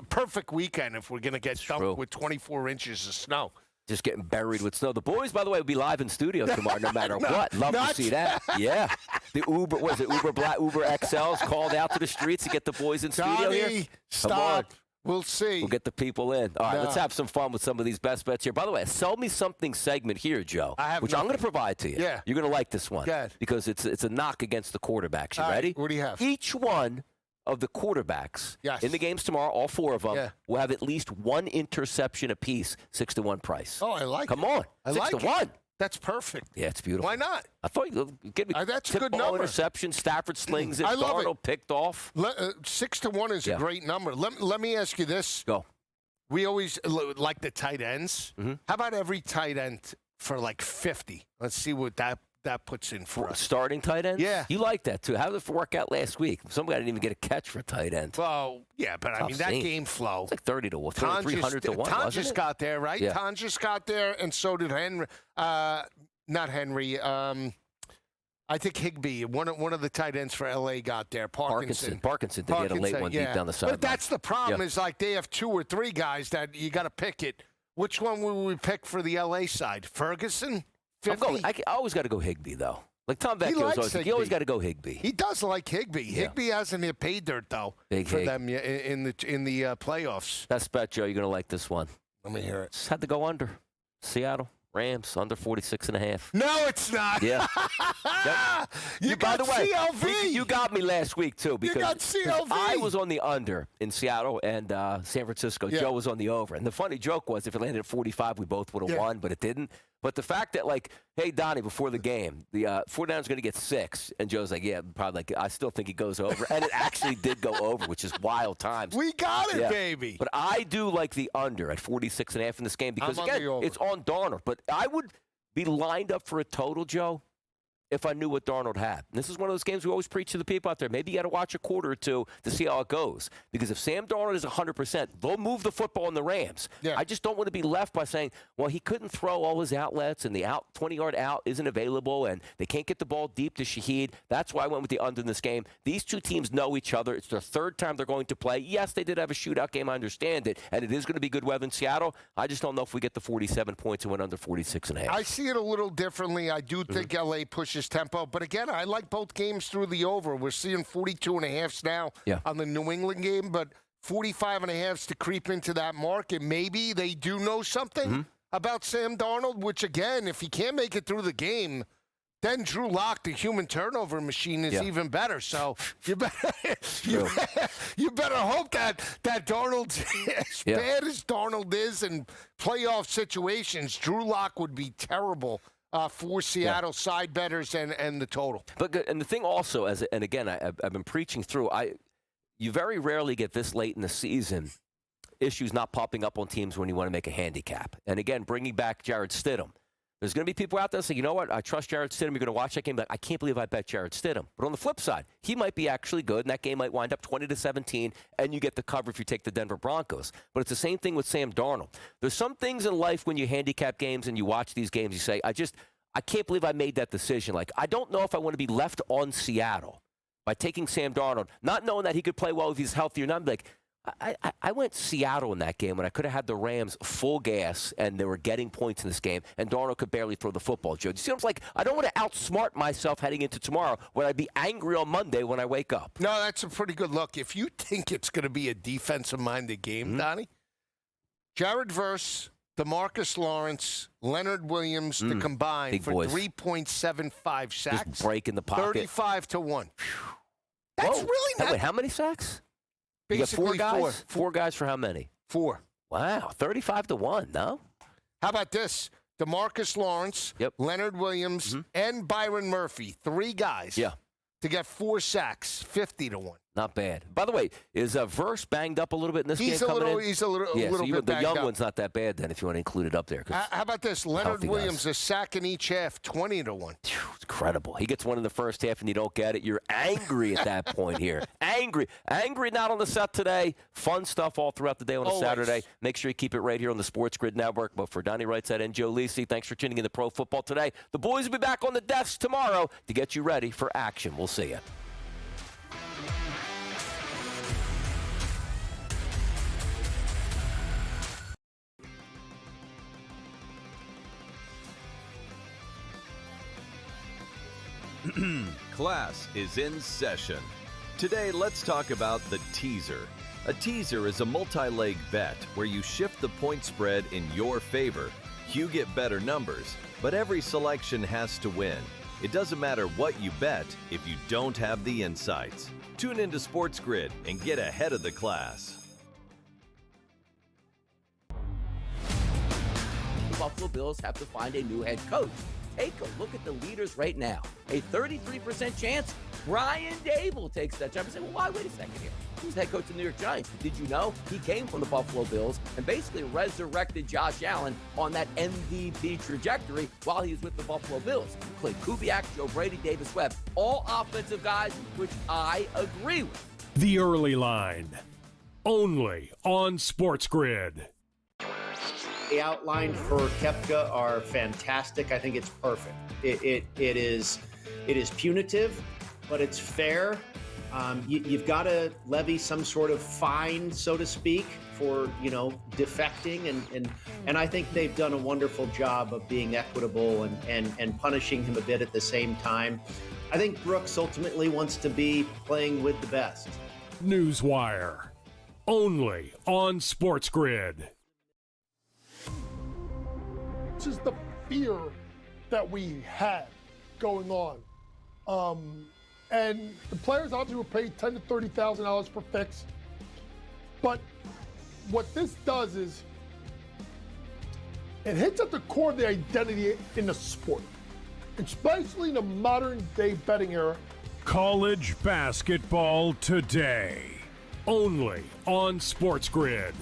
Perfect weekend if we're going to get dumped with 24 inches of snow. Just getting buried with snow. The boys, by the way, will be live in studio tomorrow no matter what. Love to see that. Yeah. The Uber, what is it, Uber XL's called out to the streets to get the boys in studio Donnie, here? Come on. stop. We'll see. We'll get the people in. All right, No. let's have some fun with some of these best bets here. By the way, a Sell Me Something segment here, Joe, I have which I'm going to nothing. provide to you. Yeah. You're going to like this one. Go ahead. Because it's a knock against the quarterbacks. You All right, ready? what do you have? Each one of the quarterbacks Yes. in the games tomorrow, all four of them, Yeah. will have at least one interception apiece, 6-1 price. Oh, I like Come it. on. I 6 like to 1. That's perfect. Yeah, it's beautiful. Why not? I thought you'd give me That's a good tip ball number. interception. Stafford slings it. I love it. Darnold picked off. 6 to 1 is a Yeah. great number. Let me ask you this. Go. We always like the tight ends. Mm-hmm. How about every tight end for like 50? Let's see what that puts in for us. Starting tight ends? Yeah. You like that, too. How did it work out last week? Some guy didn't even get a catch for a tight end. Well, yeah, but I Tough mean, that scene. game flow. It's like 30 to 1, 300 to 1, Ton wasn't just it? got there, right? Yeah. Ton just got there, and so did Henry. Not Henry. I think Higbee, one of the tight ends for L.A. got there. Parkinson Parkinson did get a late one deep down the sideline. But that's the problem Yeah. is like they have 2 or 3 guys that you got to pick it. Which one will we pick for the L.A. side? Ferguson? 50? I always got to go Higbee, though. Like Tom He Vecchio's likes always like, you always Higbee. got to go Higbee. He does like Higbee. Yeah. Higbee hasn't hit pay dirt though Big for Hig. them in the playoffs. Best bet, Joe. You're going to like this one. Let me hear it. Just had to go under. Seattle Rams under 46.5. No, it's not. Yeah. Yep. You By got the way, CLV. you got me last week, too, because got CLV. I was on the under in Seattle and San Francisco. Yeah. Joe was on the over. And the funny joke was if it landed at 45, we both would have Yeah. won, but it didn't. But the fact that, like, hey, Donnie, before the game, the 49ers going to get 6. And Joe's like, yeah, probably. Like, I still think he goes over. And it actually did go over, which is wild times. We got it, Yeah. baby. But I do like the under at 46.5 in this game because, I'm on again, the over. it's on Darnold. But I would be lined up for a total, Joe, if I knew what Darnold had. And this is one of those games we always preach to the people out there. Maybe you got to watch a quarter or two to see how it goes. Because if Sam Darnold is 100%, they'll move the football in the Rams. Yeah. I just don't want to be left by saying, well, he couldn't throw all his outlets, and the 20-yard out isn't available, and they can't get the ball deep to Shaheed. That's why I went with the under in this game. These two teams know each other. It's their third time they're going to play. Yes, they did have a shootout game. I understand it. And it is going to be good weather in Seattle. I just don't know if we get the 47 points and went under 46.5. I see it a little differently. I do think L.A. pushes tempo. But again, I like both games through the over. We're seeing 42.5s now on the New England game, but 45.5s to creep into that market. Maybe they do know something about Sam Darnold, which, again, if he can't make it through the game, then Drew Lock, the human turnover machine, is even better. So you better hope that Darnold's as bad as Darnold is in playoff situations, Drew Lock would be terrible for Seattle side bettors and the total. But and the thing also, and again, I've been preaching through, you very rarely get this late in the season issues not popping up on teams when you want to make a handicap. And again, bringing back Jarrett Stidham. There's going to be people out there saying, you know what, I trust Jarrett Stidham. You're going to watch that game, but I can't believe I bet Jarrett Stidham. But on the flip side, he might be actually good, and that game might wind up 20-17, and you get the cover if you take the Denver Broncos. But it's the same thing with Sam Darnold. There's some things in life when you handicap games and you watch these games, you say, I can't believe I made that decision. Like, I don't know if I want to be left on Seattle by taking Sam Darnold, not knowing that he could play well if he's healthy or not. Like, I went Seattle in that game when I could have had the Rams full gas and they were getting points in this game, and Darnold could barely throw the football. Joe, it seems like I don't want to outsmart myself heading into tomorrow when I'd be angry on Monday when I wake up. No, that's a pretty good look. If you think it's going to be a defensive-minded game, Donnie, Jared Verse, DeMarcus Lawrence, Leonard Williams to combine big for boys. 3.75 sacks. Just break in the pocket. 35-1. That's really not. Wait, how many sacks? You got Basically four guys? 4. Four guys for how many? 4. Wow, 35-1, no? How about this? DeMarcus Lawrence, Leonard Williams, and Byron Murphy, 3 guys to get 4 sacks, 50-1. Not bad. By the way, is Verse banged up a little bit in this game coming in? He's a little so bit even the banged young up. one's not that bad then if you want to include it up there. How about this? Leonard Williams, guys. a sack in each half, 20-1. It's incredible. He gets one in the first half and you don't get it. You're angry at that point here. Angry not on the set today. Fun stuff all throughout the day on a Saturday. Make sure you keep it right here on the SportsGrid Network. But for Donnie Rightside and Joe Lisi, thanks for tuning in to Pro Football today. The boys will be back on the desk tomorrow to get you ready for action. We'll see you. Class is in session. Today, let's talk about the teaser. A teaser is a multi-leg bet where you shift the point spread in your favor. You get better numbers, but every selection has to win. It doesn't matter what you bet if you don't have the insights. Tune into SportsGrid and get ahead of the class. The Buffalo Bills have to find a new head coach. Take a look at the leaders right now. A 33% chance Brian Dable takes that job. You say, well, why? Wait a second here. Who's head coach of the New York Giants? Did you know he came from the Buffalo Bills and basically resurrected Josh Allen on that MVP trajectory while he was with the Buffalo Bills? Clay Kubiak, Joe Brady, Davis Webb, all offensive guys, which I agree with. The Early Line, only on SportsGrid. The outline for Koepka are fantastic. I think it's perfect. It is punitive, but it's fair. You've got to levy some sort of fine, so to speak, for defecting, and I think they've done a wonderful job of being equitable and punishing him a bit at the same time. I think Brooks ultimately wants to be playing with the best. Newswire, only on SportsGrid. This is the fear that we had going on. And the players obviously were paid $10,000 to $30,000 per fix. But what this does is it hits at the core of the identity in the sport, especially in the modern day betting era. College basketball today, only on SportsGrid.